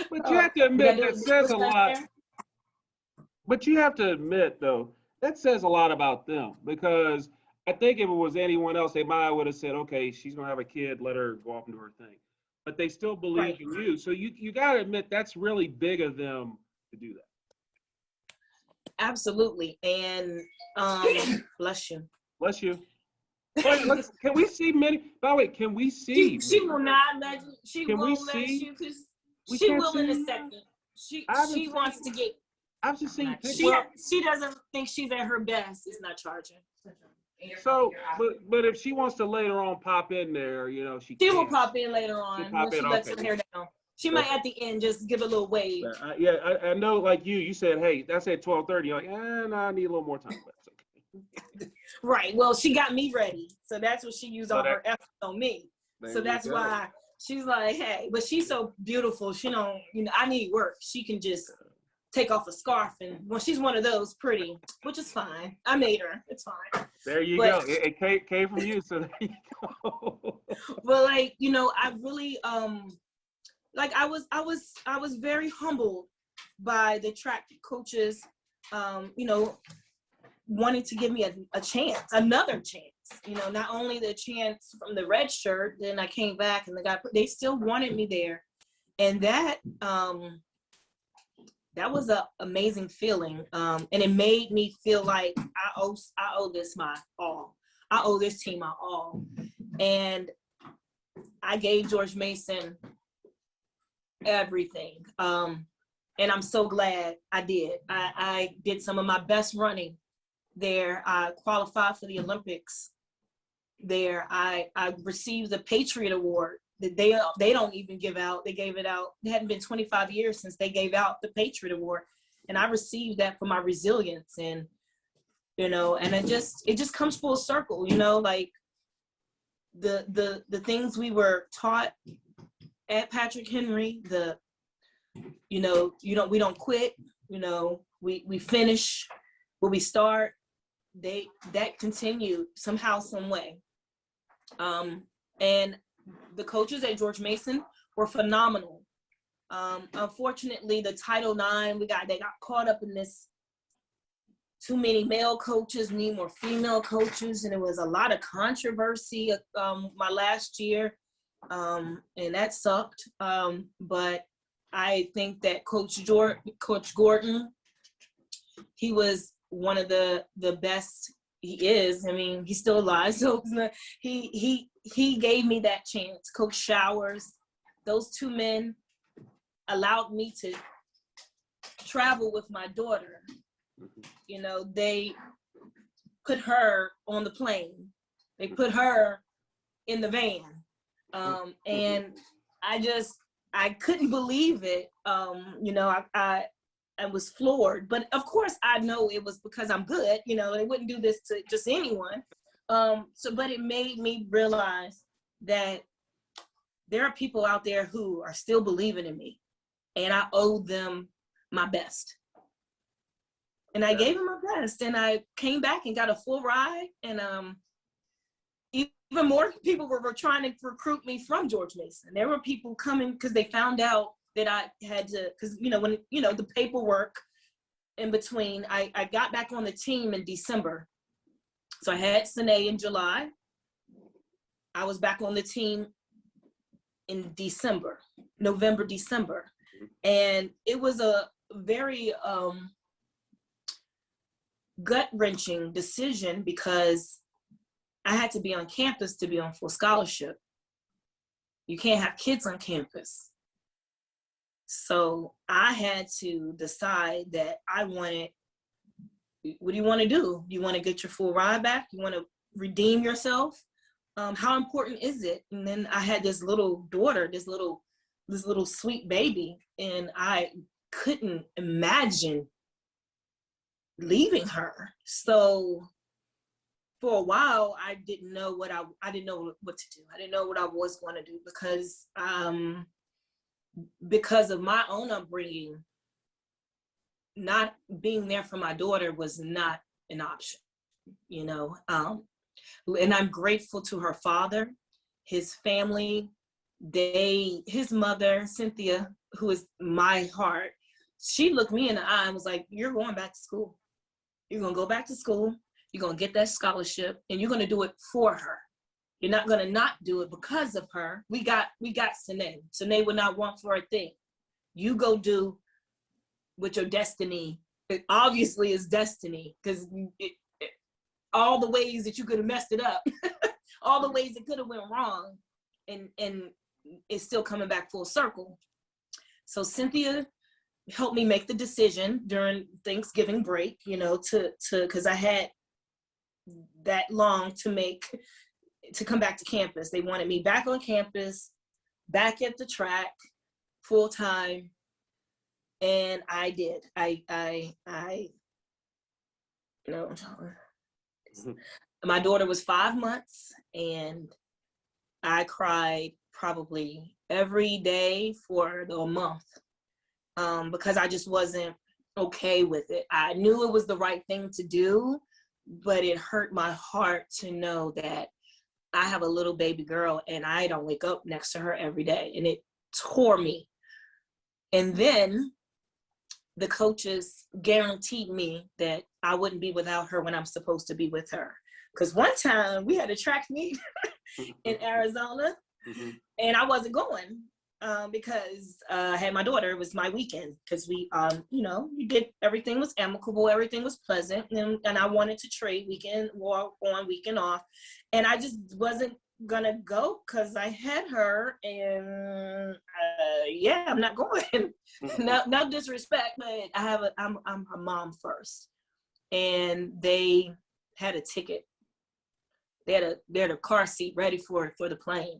But you have to admit, that says a lot. But you have to admit, though, that says a lot about them, because I think if it was anyone else, they might would have said, okay, she's going to have a kid, let her go off and do her thing. But they still believe in you. So you got to admit, that's really big of them to do that. Absolutely. And bless you. Bless you. Wait, can we see many? By the way, can we see? She will not let you. She won't let you, because she will in a second. She wants to get. I've just seen pictures. She doesn't think she's at her best. It's not charging. So, but if she wants to later on pop in there, she will pop in later on. She lets her hair down. She might at the end just give a little wave. I know, like you said, hey, I said 12:30. You're like, no, I need a little more time. That's okay. Right. Well, she got me ready. So that's what she used all her effort on me. So that's why she's like, hey, but she's so beautiful. She don't, I need work. She can just take off a scarf, and well, she's one of those pretty, which is fine. I made her. It's fine. There you go. It came from you, so there you go. Well, like, I really like I was very humbled by the track coaches, wanting to give me a chance, another chance. Not only the chance from the red shirt, then I came back and they still wanted me there, and that was an amazing feeling, and it made me feel like I owe this my all. I owe this team my all, and I gave George Mason everything, and I'm so glad I did. I did some of my best running there. I qualified for the Olympics there. I received the Patriot Award that they don't even give out. They gave it out. It hadn't been 25 years since they gave out the Patriot Award, and I received that for my resilience. And and it just comes full circle. Like the things we were taught at Patrick Henry. We don't quit. We finish where we start. That continued somehow, some way. And the coaches at George Mason were phenomenal. Unfortunately, the Title IX, they got caught up in this. Too many male coaches, need more female coaches, and it was a lot of controversy my last year, and that sucked. But I think that Coach Gordon, he was one of the best. He is. I mean, he's still alive, so he gave me that chance. Coach Showers, those two men allowed me to travel with my daughter. They put her on the plane. They put her in the van. And I couldn't believe it. I was floored. But of course I know it was because I'm good. They wouldn't do this to just anyone. But it made me realize that there are people out there who are still believing in me, and I owe them my best. And I gave him my best, and I came back and got a full ride. And even more people were trying to recruit me from George Mason. There were people coming because they found out that I had to, because when the paperwork in between. I got back on the team in December, so I had Sine in July. I was back on the team in November, December, and it was a very gut-wrenching decision because I had to be on campus to be on full scholarship. You can't have kids on campus. So I had to decide that I wanted, what do you want to do? Do you want to get your full ride back? You want to redeem yourself? How important is it? And then I had this little daughter, this little sweet baby, and I couldn't imagine leaving her. So for a while, I didn't know what I didn't know what to do. I didn't know what I was going to do because of my own upbringing. Not being there for my daughter was not an option, you know. And I'm grateful to her father, his family. His mother, Cynthia, who is my heart, she looked me in the eye and was like, "You're going back to school. You're going to go back to school. You're going to get that scholarship, and you're going to do it for her. You're not going to not do it because of her. We got Sine. Sine would not want for a thing. You go do with your destiny. It obviously is destiny, because all the ways that you could have messed it up, all the ways it could have went wrong, and it's still coming back full circle." So Cynthia helped me make the decision during Thanksgiving break, you know, because I had that long to come back to campus. They wanted me back on campus, back at the track, full time. And I did. You know, my daughter was 5 months, and I cried probably every day for a month because I just wasn't okay with it. I knew it was the right thing to do, but it hurt my heart to know that I have a little baby girl and I don't wake up next to her every day, and it tore me. And then the coaches guaranteed me that I wouldn't be without her when I'm supposed to be with her. Because one time we had a track meet in Arizona, and I wasn't going because I had my daughter. It was my weekend because we, we did, everything was amicable, everything was pleasant, and I wanted to trade weekend on, weekend off, and I just wasn't gonna go because I had her, and I'm not going. No disrespect, but I'm a mom first, and they had a ticket. They had a car seat ready for the plane,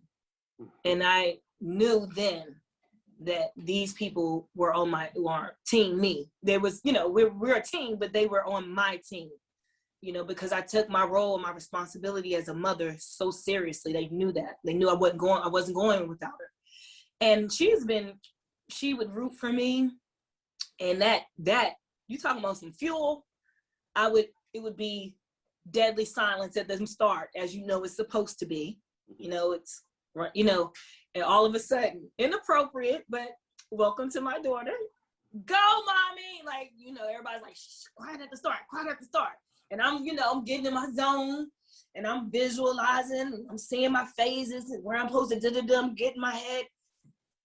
and I knew then that these people were on my team. Me, there was, we're a team, but they were on my team. Because I took my role and my responsibility as a mother so seriously. They knew that. They knew I wasn't going without her. And she would root for me. And that you talking about some fuel, it would be deadly silence at the start, as it's supposed to be. It's right, and all of a sudden, inappropriate, but welcome to my daughter. Go, mommy. Like, everybody's like, shh, quiet at the start. And I'm getting in my zone, and I'm visualizing, and I'm seeing my phases and where I'm supposed to I'm getting my head.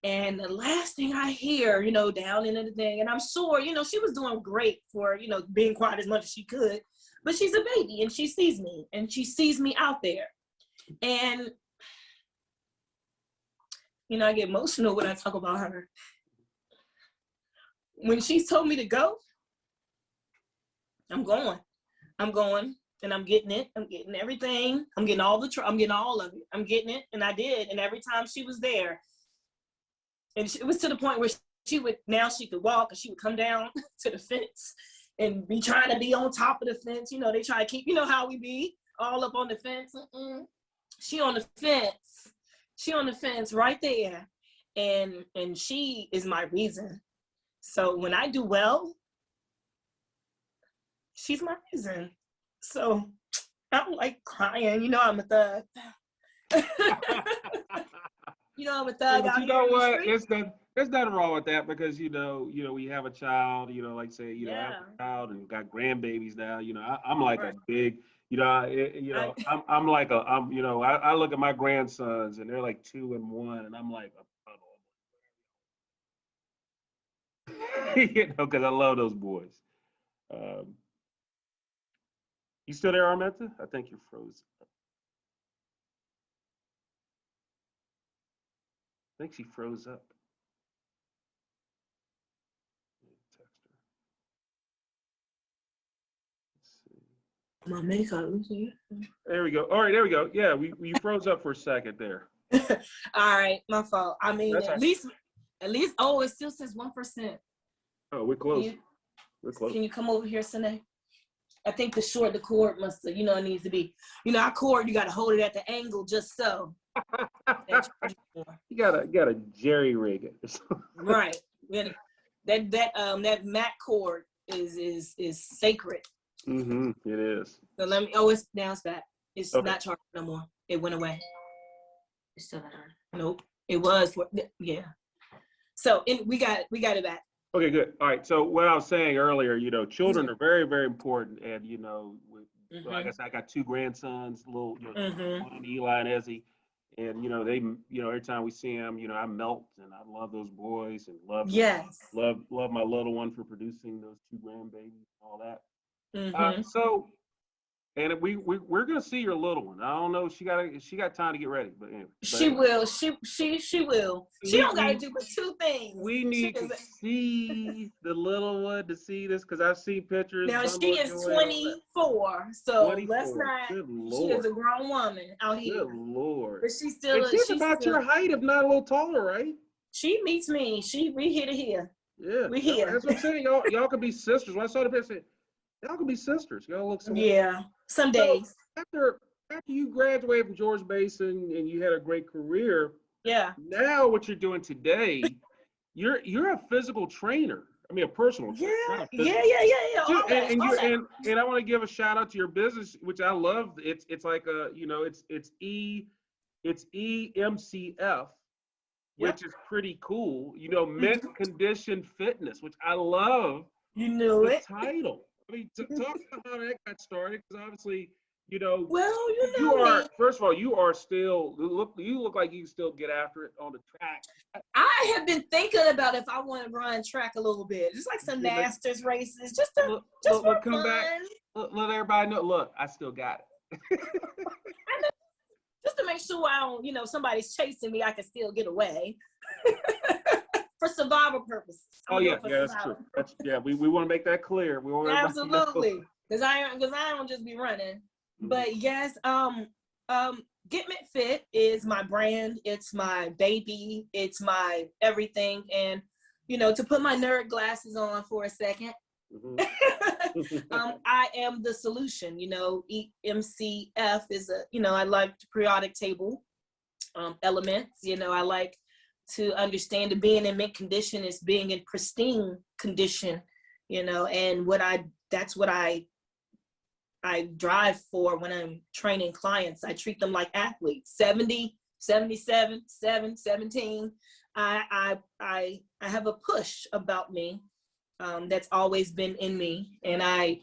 And the last thing I hear, down into the thing, and I'm sure, she was doing great for, being quiet as much as she could, but she's a baby and she sees me out there. And, I get emotional when I talk about her. When she told me to go, I'm going, and I'm getting it. I'm getting everything. I'm getting I'm getting all of it. I'm getting it, and I did. And every time she was there, and it was to the point where she could walk, and she would come down to the fence and be trying to be on top of the fence. They try to keep, how we be all up on the fence. She on the fence. She on the fence right there, and she is my reason. So when I do well, she's my reason. So I don't like crying. I'm a thug. I'm a thug. But you know what? There's nothing wrong with that because we have a child. Like say I have a child and got grandbabies now. I'm like a big. I'm like I look at my grandsons and they're like 2 and 1, and I'm like because I love those boys. You still there, Arminta? I think you're frozen. I think she froze up. Text her. Let's see. My makeup. There we go. All right, there we go. Yeah, we froze up for a second there. All right, my fault. I mean, That's at least. Oh, it still says 1%. Oh, we're close. We're close. Can you come over here, Sine? I think the cord must have, it needs to be, our cord, you got to hold it at the angle just so. You gotta jerry rig it. Right. That Mac cord is sacred. Mm-hmm. It is. So it's back. It's not charged no more. It went away. It's still not on. Nope. It was So we got it back. Okay, good. All right. So what I was saying earlier, children are very, very important, and like I said, I got 2 grandsons, little, one, Eli and Ezzy, and they, every time we see them, I melt, and I love those boys, and love my little one for producing those 2 grandbabies, and all that. So, and we're gonna see your little one. I don't know. She got time to get ready, but anyway. She will. She will. She don't gotta do but 2 things. We need to see the little one to see this because I've seen pictures. Now she is 24, so 24. Let's not. Good Lord. She is a grown woman out here. Good Lord. But she's still. She's about your height, if not a little taller, right? She meets me. We here to here. Yeah, We here. that's what I'm saying. Y'all could be sisters. When I saw the picture, I said, y'all could be sisters. Y'all look so. Yeah, some So, days. after you graduated from George Mason and you had a great career, Yeah. now what you're doing today, you're a physical trainer. I mean, a personal trainer. Yeah, not a physical. yeah. All Dude, that, and all that. I want to give a shout out to your business, which I love. It's like it's EMCF, which is pretty cool. Mint Condition Fitness, which I love. You knew The it. title. I mean, talk about how that got started, because obviously, Well, you are. me. First of all, you are still you look like you still get after it on the track. I have been thinking about if I want to run track a little bit, just like some Masters races, just for come fun. back. Let everybody know. Look, I still got it. Just to make sure I don't, somebody's chasing me, I can still get away. For survival purposes. Oh yeah, that's true. We want to make that clear. We want absolutely, because I don't just be running. Mm-hmm. But yes, Get Mint Fit is my brand. It's my baby. It's my everything. And to put my nerd glasses on for a second, I am the solution. MCF is I like the periodic table elements. I like to understand that being in mint condition is being in pristine condition, and that's what I drive for when I'm training clients. I treat them like athletes. 70, 77, 17. I have a push about me that's always been in me, and I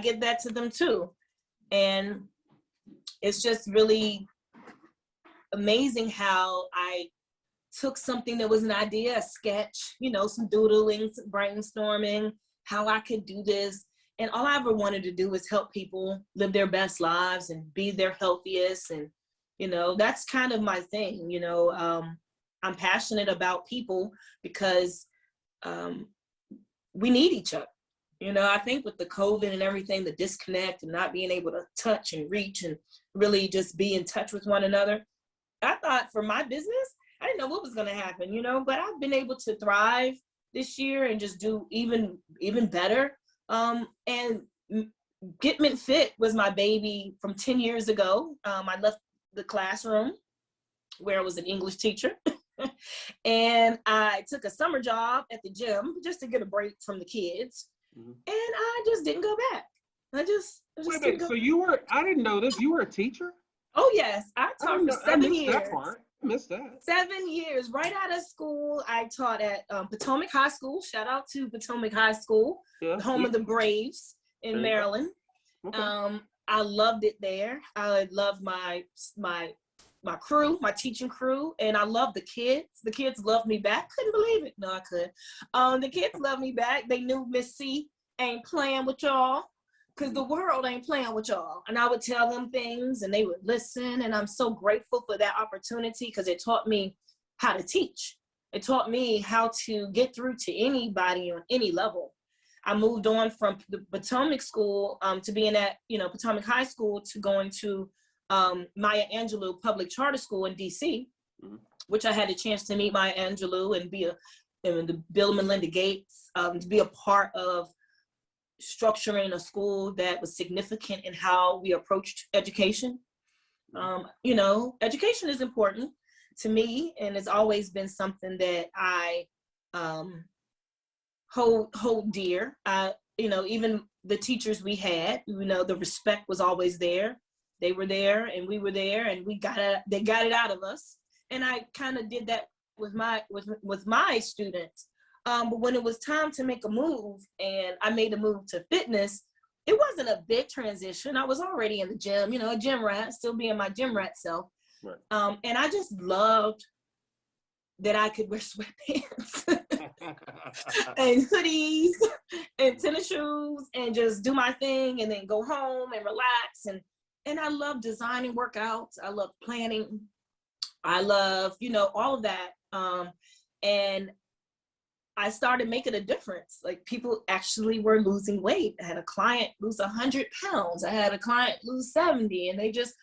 get that to them too, and it's just really amazing how I took something that was an idea, a sketch, some doodling, some brainstorming, how I could do this. And all I ever wanted to do was help people live their best lives and be their healthiest. And, that's kind of my thing. I'm passionate about people because we need each other. I think with the COVID and everything, the disconnect and not being able to touch and reach and really just be in touch with one another, I thought for my business, I didn't know what was going to happen, but I've been able to thrive this year and just do even better. And Get Mint Fit was my baby from 10 years ago. I left the classroom where I was an English teacher and I took a summer job at the gym just to get a break from the kids. Mm-hmm. And I just didn't go back. I just wait a minute, so I didn't know this, you were a teacher? Oh yes, I taught for 7 years. That part. I missed that. 7 years, right out of school. I taught at Potomac High School. Shout out to Potomac High School, home of the Braves in Maryland. Okay. I loved it there. I loved my crew, my teaching crew, and I loved the kids. The kids loved me back. Couldn't believe it. No, I could. The kids loved me back. They knew Miss C ain't playing with y'all, because the world ain't playing with y'all. And I would tell them things and they would listen. And I'm so grateful for that opportunity, because it taught me how to teach. It taught me how to get through to anybody on any level. I moved on from the Potomac School to being at, Potomac High School, to going to Maya Angelou Public Charter School in DC, which I had a chance to meet Maya Angelou and be the Bill and Melinda Gates, to be a part of structuring a school that was significant in how we approached education. Education is important to me, and it's always been something that I hold dear. Even the teachers we had, the respect was always there. They were there and we were there, and they got it out of us. And I kind of did that with my students. But when it was time to make a move, and I made a move to fitness, it wasn't a big transition. I was already in the gym, a gym rat, still being my gym rat self. Right. And I just loved that I could wear sweatpants and hoodies and tennis shoes and just do my thing and then go home and relax. And I love designing workouts. I love planning. I love, all of that. And I started making a difference. Like, people actually were losing weight. I had a client lose 100 pounds. I had a client lose 70, and they just,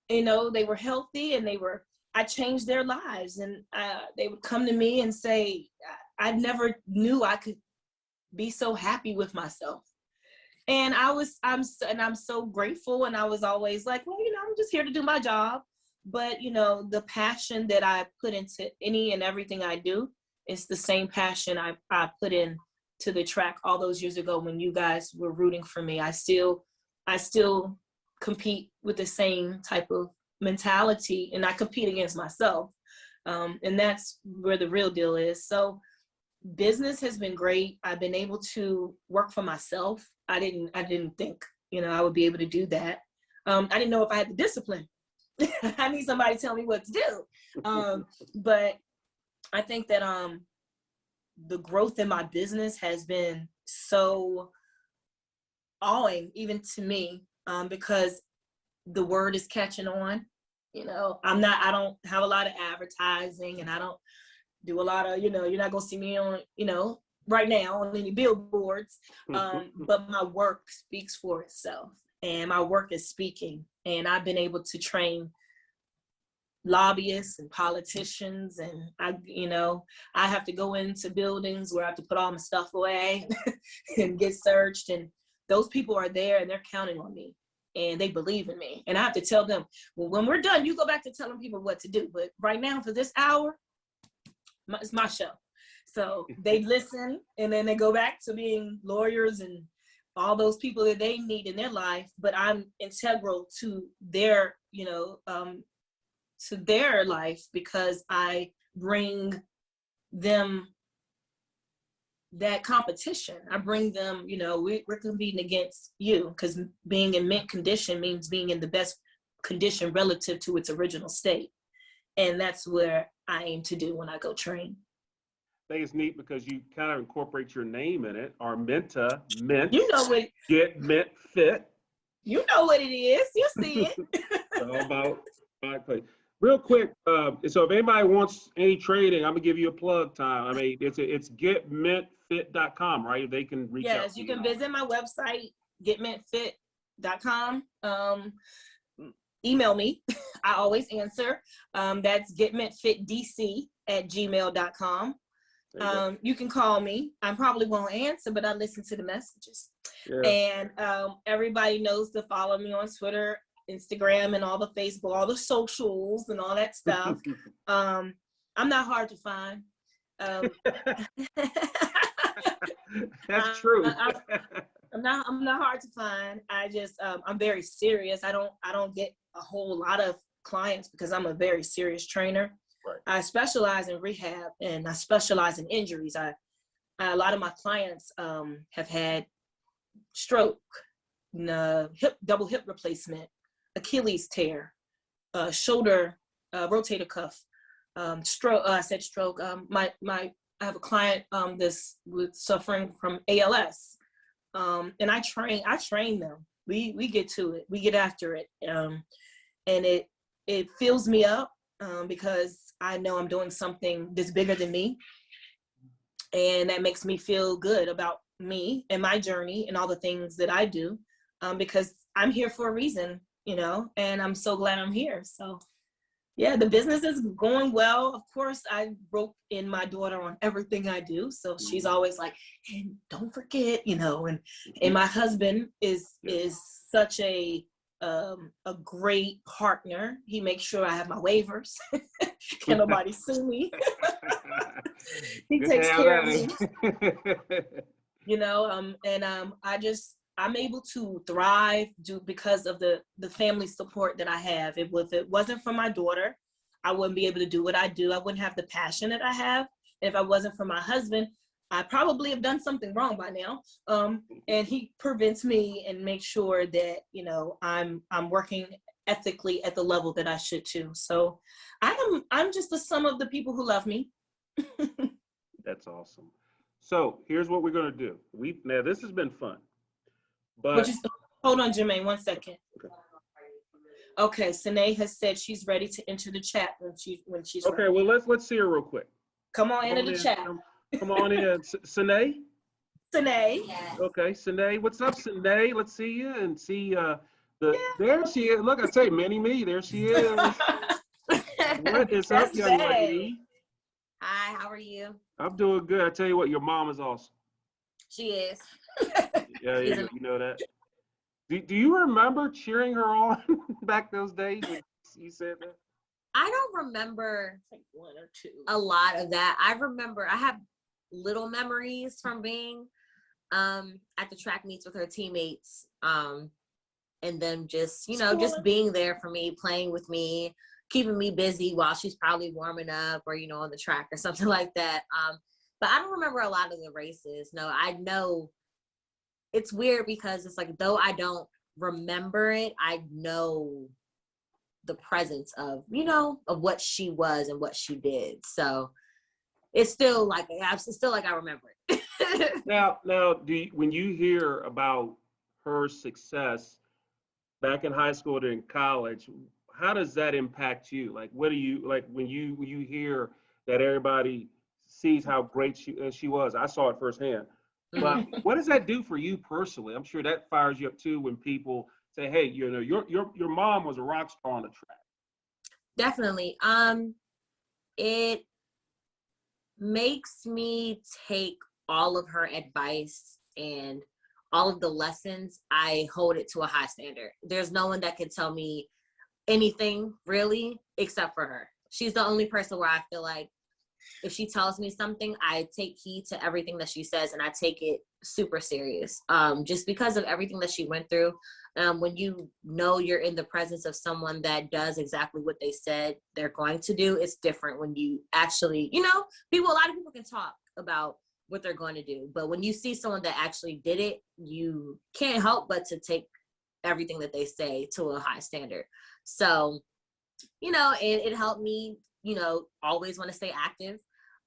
they were healthy, and they were I changed their lives, and they would come to me and say, I never knew I could be so happy with myself. And I'm so grateful. And I was always like, well, I'm just here to do my job. But, the passion that I put into any and everything I do, it's the same passion I put in to the track all those years ago when you guys were rooting for me. I still compete with the same type of mentality, and I compete against myself. And that's where the real deal is. So business has been great. I've been able to work for myself. I didn't think, I would be able to do that. I didn't know if I had the discipline. I need somebody to tell me what to do. But I think that the growth in my business has been so awing, even to me, because the word is catching on. I don't have a lot of advertising, and I don't do a lot of, you're not gonna see me on, right now on any billboards. But my work speaks for itself, and my work is speaking. And I've been able to train lobbyists and politicians, and I have to go into buildings where I have to put all my stuff away and get searched, and those people are there and they're counting on me and they believe in me, and I have to tell them, well, when we're done, you go back to telling people what to do, but right now for this hour, it's my show. So they listen, and then they go back to being lawyers and all those people that they need in their life, but I'm integral to their to their life, because I bring them that competition. I bring them, we're competing against you, because being in mint condition means being in the best condition relative to its original state. And that's where I aim to do when I go train. I think it's neat because you kind of incorporate your name in it. Arminta, mint, get mint fit. You know what it is. You see it. It's all about play. Real quick, so if anybody wants any trading, I'm gonna give you a plug time. I mean, it's getmintfit.com, right? They can reach out. Yes, you can visit my website, getmintfit.com. Email me. I always answer. That's getmintfitdc@gmail.com. You can call me. I probably won't answer, but I listen to the messages. Yeah. And everybody knows to follow me on Twitter, Instagram, and all the Facebook, all the socials and all that stuff. I'm not hard to find. That's true. I'm not hard to find. I just I'm very serious. I don't get a whole lot of clients because I'm a very serious trainer. Right. I specialize in rehab, and I specialize in injuries. A lot of my clients have had stroke, double hip replacement, Achilles tear, shoulder rotator cuff, stroke. I said stroke. I have a client that's suffering from ALS, and I train them. We get to it. We get after it, and it fills me up because I know I'm doing something that's bigger than me, and that makes me feel good about me and my journey and all the things that I do, because I'm here for a reason, and I'm so glad I'm here. So yeah, the business is going well. Of course, I rope in my daughter on everything I do. So she's always like, and don't forget, and my husband is such a great partner. He makes sure I have my waivers. Can't nobody sue me. He takes care of me. I'm able to thrive because of the family support that I have. If it wasn't for my daughter, I wouldn't be able to do what I do. I wouldn't have the passion that I have. And if I wasn't for my husband, I probably have done something wrong by now. And he prevents me and makes sure that, I'm working ethically at the level that I should too. So I'm just the sum of the people who love me. That's awesome. So here's what we're going to do. Now this has been fun. But hold on, Jermaine, 1 second. Okay, Sine has said she's ready to enter the chat when she's okay, ready. Well, let's see her real quick. Come on into the chat. Come on in, Sine. Sine. Okay, Sine. What's up, Sine? Let's see you and see there she is. Look, I tell you, mini me. There she is. What is That's up, young bad. lady? Hi, how are you? I'm doing good. I tell you what, your mom is awesome. She is. Yeah, you know that. Do you remember cheering her on back those days when you said that? I don't remember Like one or two. a lot of that. I remember I have little memories from being at the track meets with her teammates, and them just, just being there for me, playing with me, keeping me busy while she's probably warming up or, on the track or something like that. But I don't remember a lot of the races. No, I know it's weird because it's like, though I don't remember it, I know the presence of, of what she was and what she did. So it's still like I remember it. Now, when you hear about her success back in high school and in college, how does that impact you? Like, what do you like when you hear that everybody sees how great she was? I saw it firsthand. But what does that do for you personally? I'm sure that fires you up too when people say, "Hey, your mom was a rock star on the track." Definitely. It makes me take all of her advice and all of the lessons, I hold it to a high standard. There's no one that can tell me anything really except for her. She's the only person where I feel like if she tells me something, I take heed to everything that she says and I take it super serious. Just because of everything that she went through. When you know you're in the presence of someone that does exactly what they said they're going to do, it's different when you actually, a lot of people can talk about what they're going to do, but when you see someone that actually did it, you can't help but to take everything that they say to a high standard. So, it helped me, always want to stay active.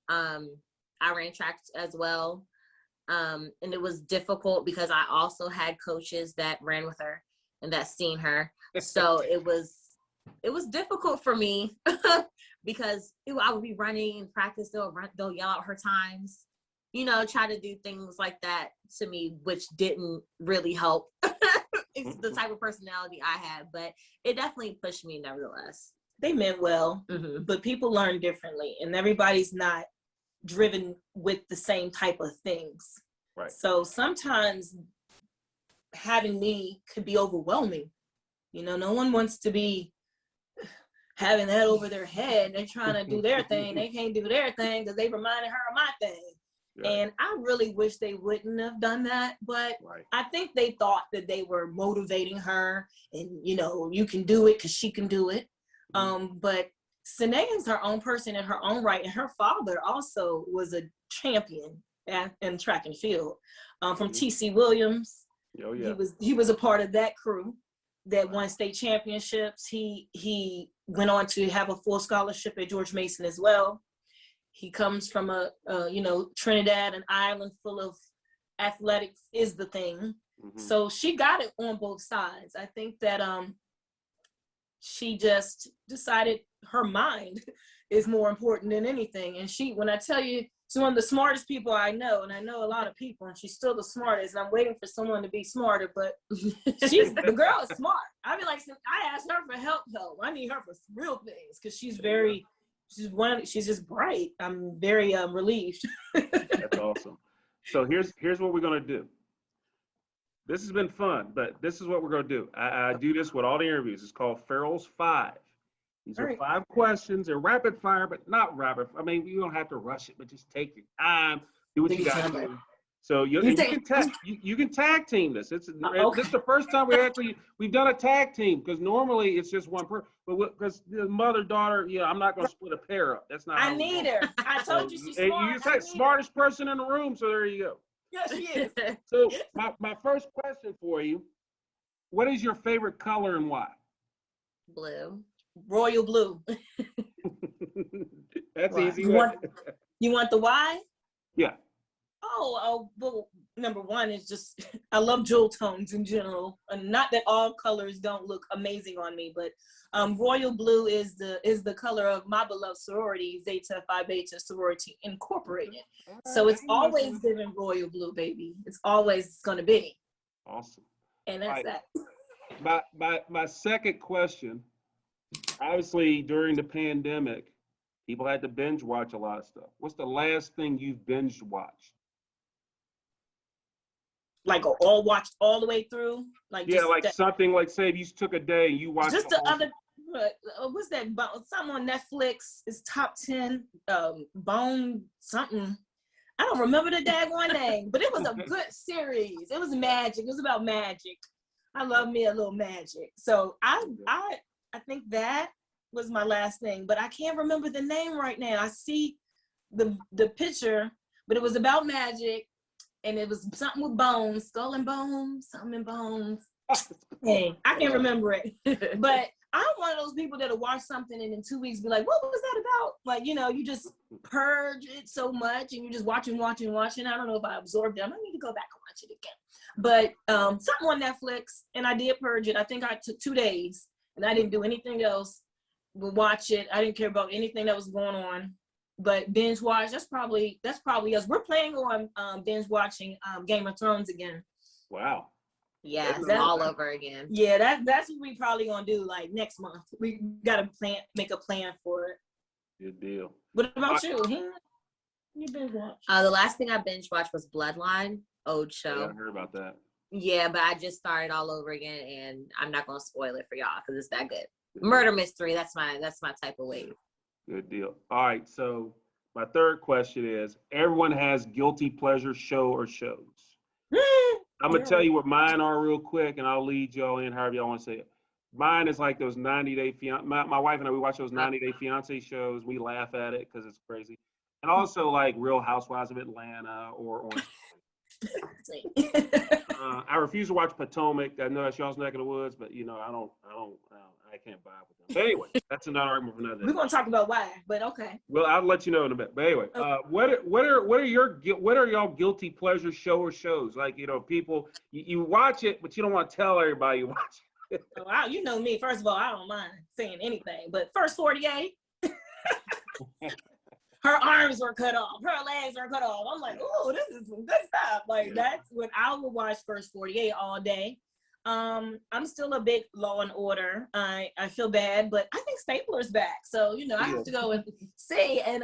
I ran track as well. And it was difficult because I also had coaches that ran with her and that seen her. So it was difficult for me because I would be running in practice. They'll yell out her times, try to do things like that to me, which didn't really help. It's the type of personality I had, but it definitely pushed me nevertheless. They meant well, Mm-hmm. but people learn differently and everybody's not driven with the same type of things. Right. So sometimes having me could be overwhelming. No one wants to be having that over their head. They're trying to do their thing. They can't do their thing because they reminded her of my thing. Right. And I really wish they wouldn't have done that. But right. I think they thought that they were motivating her and, you can do it because she can do it. But Sinead's her own person in her own right. And her father also was a champion in track and field from TC Williams. Oh, yeah. He was a part of that crew that won state championships. He went on to have a full scholarship at George Mason as well. He comes from a Trinidad, an island full of athletics is the thing. Mm-hmm. So she got it on both sides. I think that she just decided her mind is more important than anything. And when I tell you, she's one of the smartest people I know, and I know a lot of people, and she's still the smartest. And I'm waiting for someone to be smarter, but the girl is smart. I mean, I asked her for help. I need her for real things because she's just bright. I'm very relieved. That's awesome. So here's what we're gonna do. This has been fun, but this is what we're gonna do. I do this with all the interviews. It's called Ferrell's 5. These are 5 questions. They're rapid fire, but not rapid. I mean, you don't have to rush it, but just take your time. Do what you got to do. So you can tag team this. This is the first time we've done a tag team because normally it's just one person. But because the mother daughter, I'm not going to split a pair up. That's not. I need her. I told you she's smart. You said smartest person in the room, so there you go. Yes, she is. So my first question for you: what is your favorite color and why? Blue. Royal blue. That's easy. You want the why? Yeah. Oh, well, number one is just I love jewel tones in general, and not that all colors don't look amazing on me, but royal blue is the color of my beloved sorority, Zeta Phi Beta Sorority Incorporated. So it's always been royal blue, baby. It's always going to be. Awesome. And that's that. My second question Obviously, during the pandemic, people had to binge watch a lot of stuff. What's the last thing you've binge watched? Like all watched all the way through? Like Yeah, just like something like, say, if you took a day and you watched just the the whole other, what's that? Something on Netflix is top 10. Bone something. I don't remember the daggone name, but it was a good series. It was magic. It was about magic. I love me a little magic. So I think that was my last thing, but I can't remember the name right now. I see the picture, but it was about magic, and it was something with bones, skull and bones, something in bones. Hey, I can't remember it, but I'm one of those people that'll watch something and in 2 weeks be like, what was that about? Like, you just purge it so much and you just watching. I don't know if I absorbed it. I might need to go back and watch it again. But something on Netflix, and I did purge it. I think I took 2 days and I didn't do anything else but watch it. I didn't care about anything that was going on. But binge watch, that's probably us. We're planning on binge watching Game of Thrones again. Wow. Yes, all over again. Yeah, that's what we probably gonna do like next month. We gotta make a plan for it. Good deal. What about you? You binge watch? The last thing I binge watched was Bloodline, old show. Yeah, I heard about that. Yeah, but I just started all over again, and I'm not gonna spoil it for y'all because it's that good. Murder mystery. That's my type of wave. Good deal. All right. So my third question is: everyone has guilty pleasure show or shows. I'm gonna tell you what mine are real quick, and I'll lead y'all in however y'all want to say it. Mine is like those 90-day fiance. My wife and I, we watch those 90-day fiance shows. We laugh at it because it's crazy, and also like Real Housewives of Atlanta or Orange. I refuse to watch Potomac. I know that's y'all's neck of the woods, but I can't vibe with them. But anyway, that's another argument for another day. We're gonna talk about why, but okay. Well, I'll let you know in a bit. But anyway, what are y'all guilty pleasure shows? Like, people you watch it, but you don't want to tell everybody you watch it. Wow, you know me. First of all, I don't mind saying anything, but first 48. Her arms were cut off. Her legs were cut off. I'm like, oh, this is some good stuff. Like, that's what I would watch first 48 all day. I'm still a big Law and Order. I feel bad, but I think Stapler's back. So, I have to go and see. And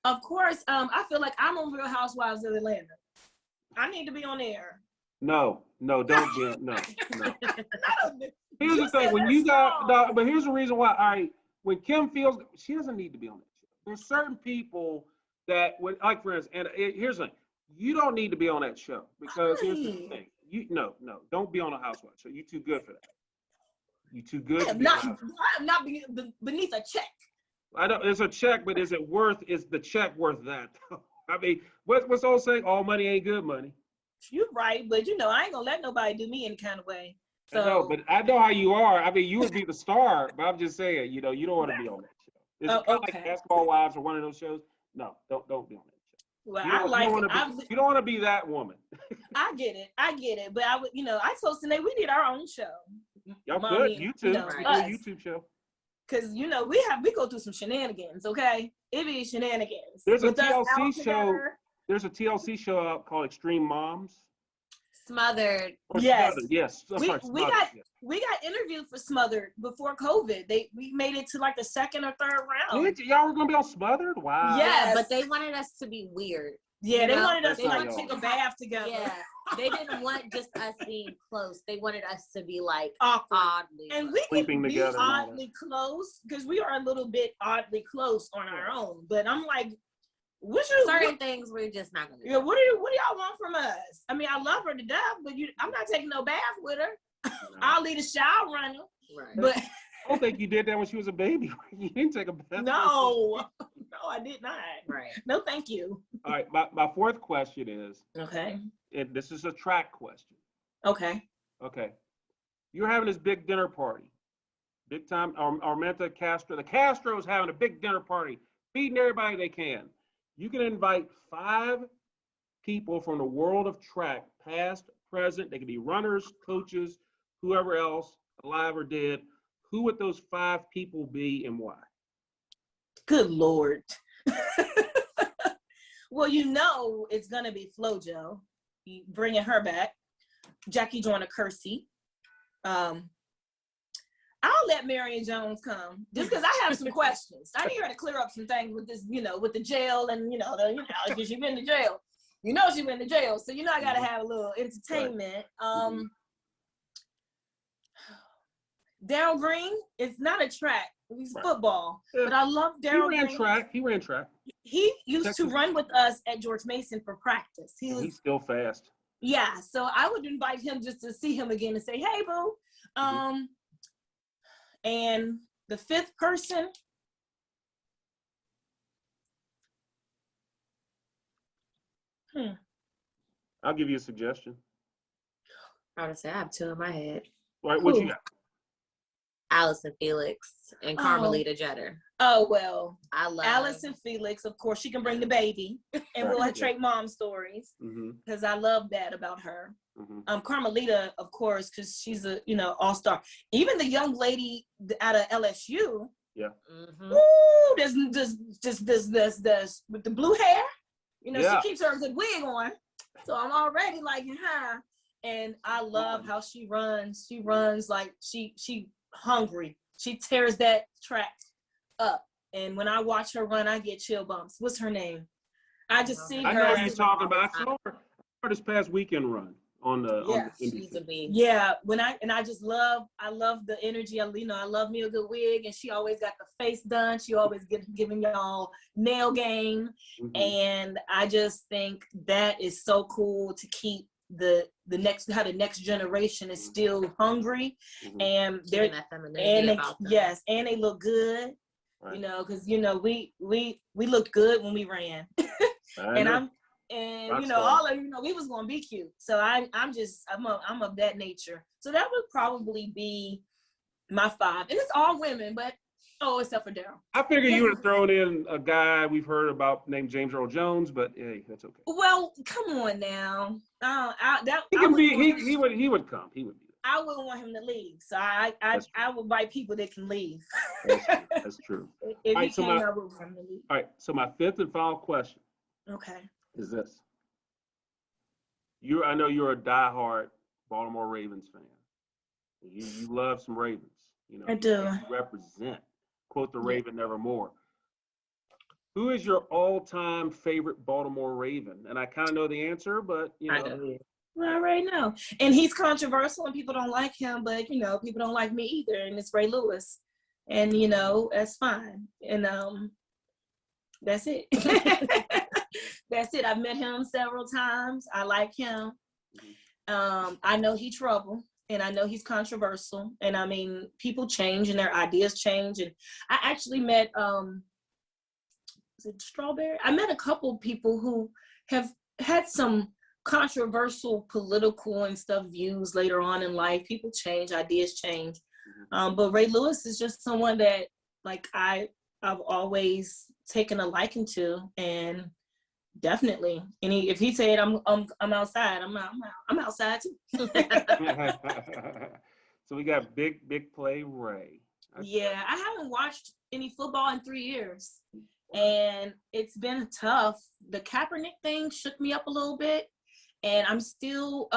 of course, I feel like I'm on Real Housewives of Atlanta. I need to be on air. No, don't be. No. Here's the thing. When you got, but here's the reason why. When Kim feels, she doesn't need to be on that show. There's certain people that would, like, for instance, and here's the thing. You don't need to be on that show because here's the thing. No, don't be on a housewife show. You're too good for that. You're too good. I'm not beneath a check. I know it's a check, but is the check worth that? I mean, what's the old saying? All money ain't good money. You're right, but I ain't gonna let nobody do me any kind of way. So, I know, but I know how you are. I mean, you would be the star, but I'm just saying, you don't want to be on that show. It's kind of like Basketball Wives or one of those shows. No, don't be on that show. Well, you don't want to be that woman. I get it. But I told Sinead we need our own show. Y'all good YouTube, YouTube show. Because we go through some shenanigans. Okay, it be shenanigans. There's a TLC show. There's a TLC show out called Extreme Moms. Smothered. Yes. Smothered. Yes. We got interviewed for Smothered before COVID. We made it to like the second or third round. Y'all were gonna be on Smothered? Wow. Yeah, but they wanted us to be weird. Yeah, they wanted us to like take a bath together. Yeah, they didn't want just us being close. They wanted us to be like awkward. Oddly, and we sleeping can be together oddly close because we are a little bit oddly close on our own. But I'm like, certain things we're just not gonna do. Yeah, what do y'all want from us? I mean, I love her to death, but I'm not taking no bath with her. I'll leave the shower running. Right. But I don't think you did that when she was a baby. You didn't take a bath. No, I did not. Right. No, thank you. All right, my fourth question is. Okay. And this is a track question. Okay. You're having this big dinner party. Big time. Arminta, Castro. The Castro's having a big dinner party, feeding everybody they can. You can invite 5 people from the world of track, past, present. They can be runners, coaches, whoever else, alive or dead. Who would those 5 people be and why? Good Lord. Well, it's going to be FloJo. Bringing her back. Jackie Joyner Kersee. I'll I'll let Marion Jones come just because I have some questions. I need her to clear up some things with this, with the jail and because she's been to jail. She's been to jail, so I gotta have a little entertainment. Darryl Green is not a track; he's football. Yeah. But I love Darryl Green. He ran track. He used to run with us at George Mason for practice. He's still fast. Yeah, so I would invite him just to see him again and say, "Hey, boo." And the fifth person. I'll give you a suggestion. I would say I have two in my head. Right, what you got? Allison, Felix, and Carmelita Jeter. Oh, well, I love Allison, Felix. Of course, she can bring the baby, and we'll trade mom stories because I love that about her. Carmelita, of course, because she's a all-star. Even the young lady out of LSU. Yeah. Ooh, this with the blue hair. She keeps her good wig on, so I'm already liking her. And I love how she runs. She runs like she hungry. She tears that track up. And when I watch her run, I get chill bumps. What's her name? I just see her. I know what you're talking about. I saw her this past weekend run on the she's a bee. Yeah, I just love the energy. I love me a good wig, and she always got the face done. She always giving y'all nail game, and I just think that is so cool to keep the next generation is still hungry, and they're and they look good, because we looked good when we ran, all of we was gonna be cute. So I'm of that nature. So that would probably be my five, and it's all women, but except for Darryl. I figured you would have thrown in a guy we've heard about named James Earl Jones, but hey, that's okay. Well, come on now. He would come. He would be there. I wouldn't want him to leave, so I would invite people that can leave. That's true. If he came, I would want him to leave. All right. So my fifth and final question. Okay. Is this? I know you're a diehard Baltimore Ravens fan. You love some Ravens. I do. You represent. Quote the Raven nevermore. Who is your all-time favorite Baltimore Raven? And I kind of know the answer, but I know. Well, I already know. And he's controversial, and people don't like him, but people don't like me either. And it's Ray Lewis, and that's fine. And that's it. That's it. I've met him several times. I like him. I know he's trouble. And I know he's controversial. And I mean, people change and their ideas change. And I actually met, is it Strawberry? I met a couple people who have had some controversial political and stuff views later on in life. People change, ideas change. But Ray Lewis is just someone that I've always taken a liking to, and definitely. And if he said I'm outside, I'm outside too. So we got big play Ray. I haven't watched any football in 3 years, and it's been tough. The Kaepernick thing shook me up a little bit, and I'm still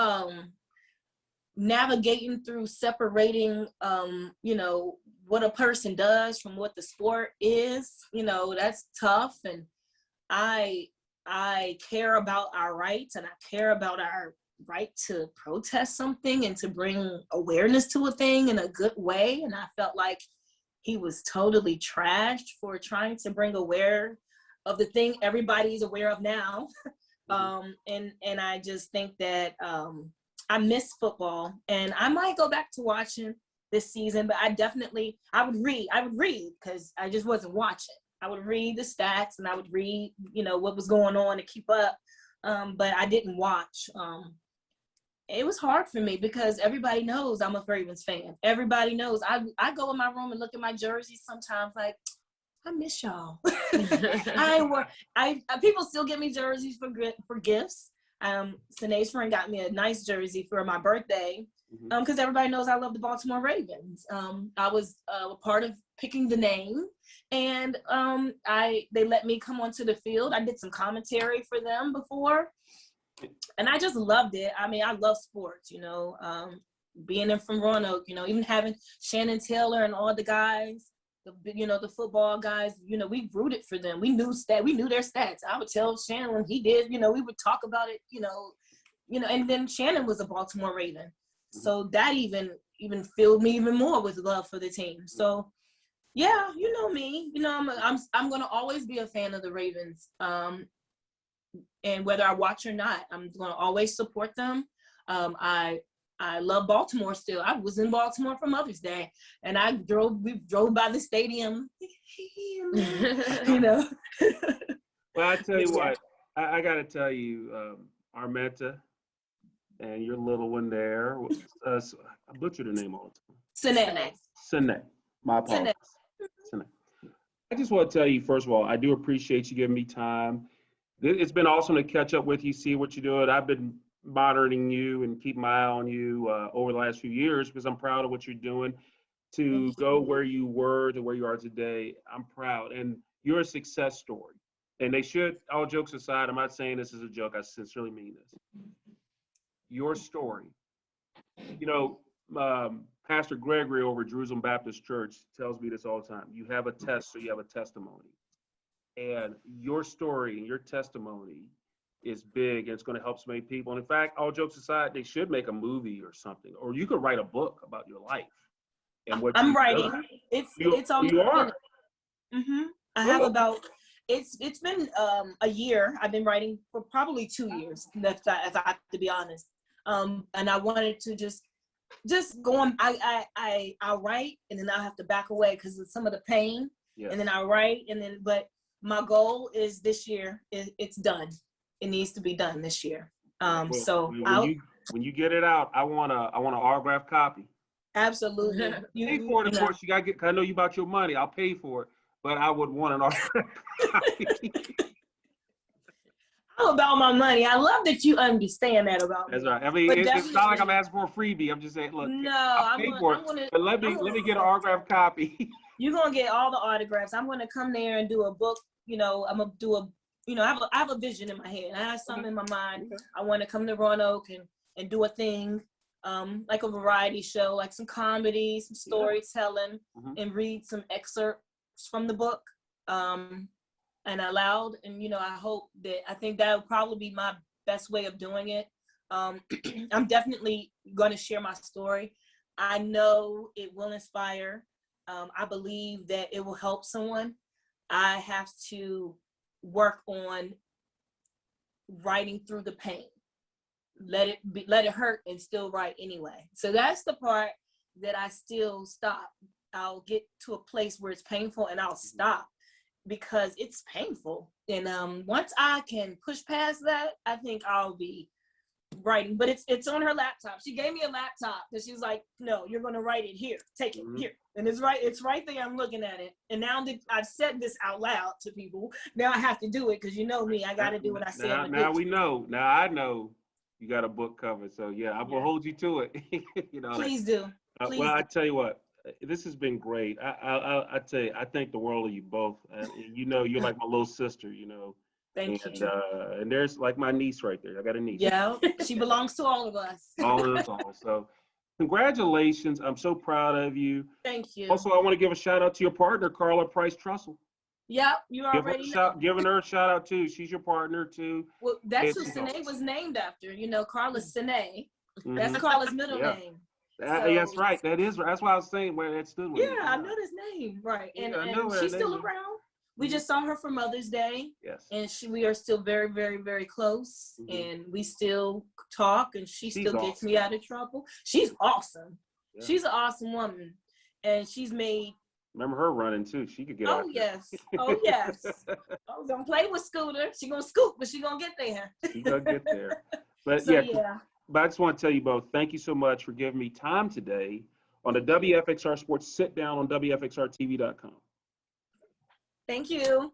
navigating through separating what a person does from what the sport is. That's tough, and I care about our rights, and I care about our right to protest something and to bring awareness to a thing in a good way. And I felt like he was totally trashed for trying to bring aware of the thing everybody's aware of now. And I just think that I miss football, and I might go back to watching this season, but I would read because I just wasn't watching. I would read the stats, and I would read, what was going on to keep up. But I didn't watch. It was hard for me because everybody knows I'm a Ravens fan. Everybody knows. I go in my room and look at my jerseys sometimes like, I miss y'all. People still give me jerseys for gifts. Sinead's friend got me a nice jersey for my birthday because everybody knows I love the Baltimore Ravens. I was a part of picking the name, and they let me come onto the field. I did some commentary for them before, and I just loved it. I mean, I love sports, being in from Roanoke, you know, even having Shannon Taylor and all the guys, the football guys, you know, we rooted for them. We knew their stats. I would tell Shannon when he did, you know, we would talk about it, you know, and then Shannon was a Baltimore Raven. So that even filled me even more with love for the team. So yeah, you know me, you know, I'm going to always be a fan of the Ravens. And whether I watch or not, I'm going to always support them. I love Baltimore still. I was in Baltimore for Mother's Day, and we drove by the stadium, you know. Well, I tell you what, I got to tell you, Arminta and your little one there, I butchered her name all the time. Sine. My apologies. Sine. I just want to tell you, first of all, I do appreciate you giving me time. It's been awesome to catch up with you, see what you're doing. I've been monitoring you and keep my eye on you over the last few years because I'm proud of what you're doing. To go where you were to where you are today, I'm proud. And you're a success story. And they should, all jokes aside, I'm not saying this as a joke, I sincerely mean this. Your story. You know, Pastor Gregory over at Jerusalem Baptist Church tells me this all the time. You have a test, so you have a testimony. And your story and your testimony is big, and it's going to help so many people. And in fact, all jokes aside, they should make a movie or something, or you could write a book about your life and what I'm writing. It's on. You are. I have about. It's been a year. I've been writing for probably 2 years, if I have to be honest. And I wanted to just go on. I'll write, and then I'll have to back away because of some of the pain. Yes. And then I write, but my goal is this year. It's done. It needs to be done this year. So when you get it out, I want an autographed copy. Absolutely. You pay for it, of course. You gotta get. I know you about your money. I'll pay for it, but I would want an autographed copy. I'm about my money. I love that you understand that about me. That's right. I mean, it's not like I'm asking for a freebie. I'm just saying, look, I'll pay for it. But let me get an autographed copy. You're gonna get all the autographs. I'm gonna come there and do a book. You know, I'm gonna do I have a vision in my head. I have something in my mind. Okay. I want to come to Roanoke and do a thing, like a variety show, like some comedy, some storytelling, and read some excerpts from the book, and aloud. And, you know, I think that would probably be my best way of doing it. I'm definitely going to share my story. I know it will inspire. I believe that it will help someone. I have to work on writing through the pain. Let it hurt and still write anyway. So that's the part that I still stop. I'll get to a place where it's painful and I'll stop because it's painful. And once I can push past that, I think I'll be writing. But it's on her laptop. She gave me a laptop because she was like, no, you're going to write it here. Take it here. And it's right there. I'm looking at it. And now that I've said this out loud to people, now I have to do it because you know me. I got to do what I say. Now we know. Now I know you got a book covered. So yeah, I will hold you to it. You know. Please do. Well, I tell you what, this has been great. I tell you, I thank the world of you both. You know, you're like my little sister. You know. Thank you. And there's like my niece right there. I got a niece. Yeah, she belongs to all of us. All of us all. So congratulations. I'm so proud of you. Thank you. Also, I want to give a shout out to your partner, Carla Price Trussell. Yep, you already know. Giving her a shout out too. She's your partner too. Well, that's who Sine was named after. You know, Carla Sine. That's Carla's middle name. That's right. That's why I was saying where that stood. Yeah, I know his name. Right. And she's still around. We just saw her for Mother's Day. Yes. And we are still very, very, very close. And we still talk, and she still gets me out of trouble. She's awesome. Yeah. She's an awesome woman. And she's made. Remember her running too. She could get out. Yes. Oh, yes. Oh, don't play with Scooter. She gonna scoop, but she gonna get there. She gonna get there. But But I just want to tell you both, thank you so much for giving me time today on the WFXR Sports Sit Down on WFXRTV.com. Thank you.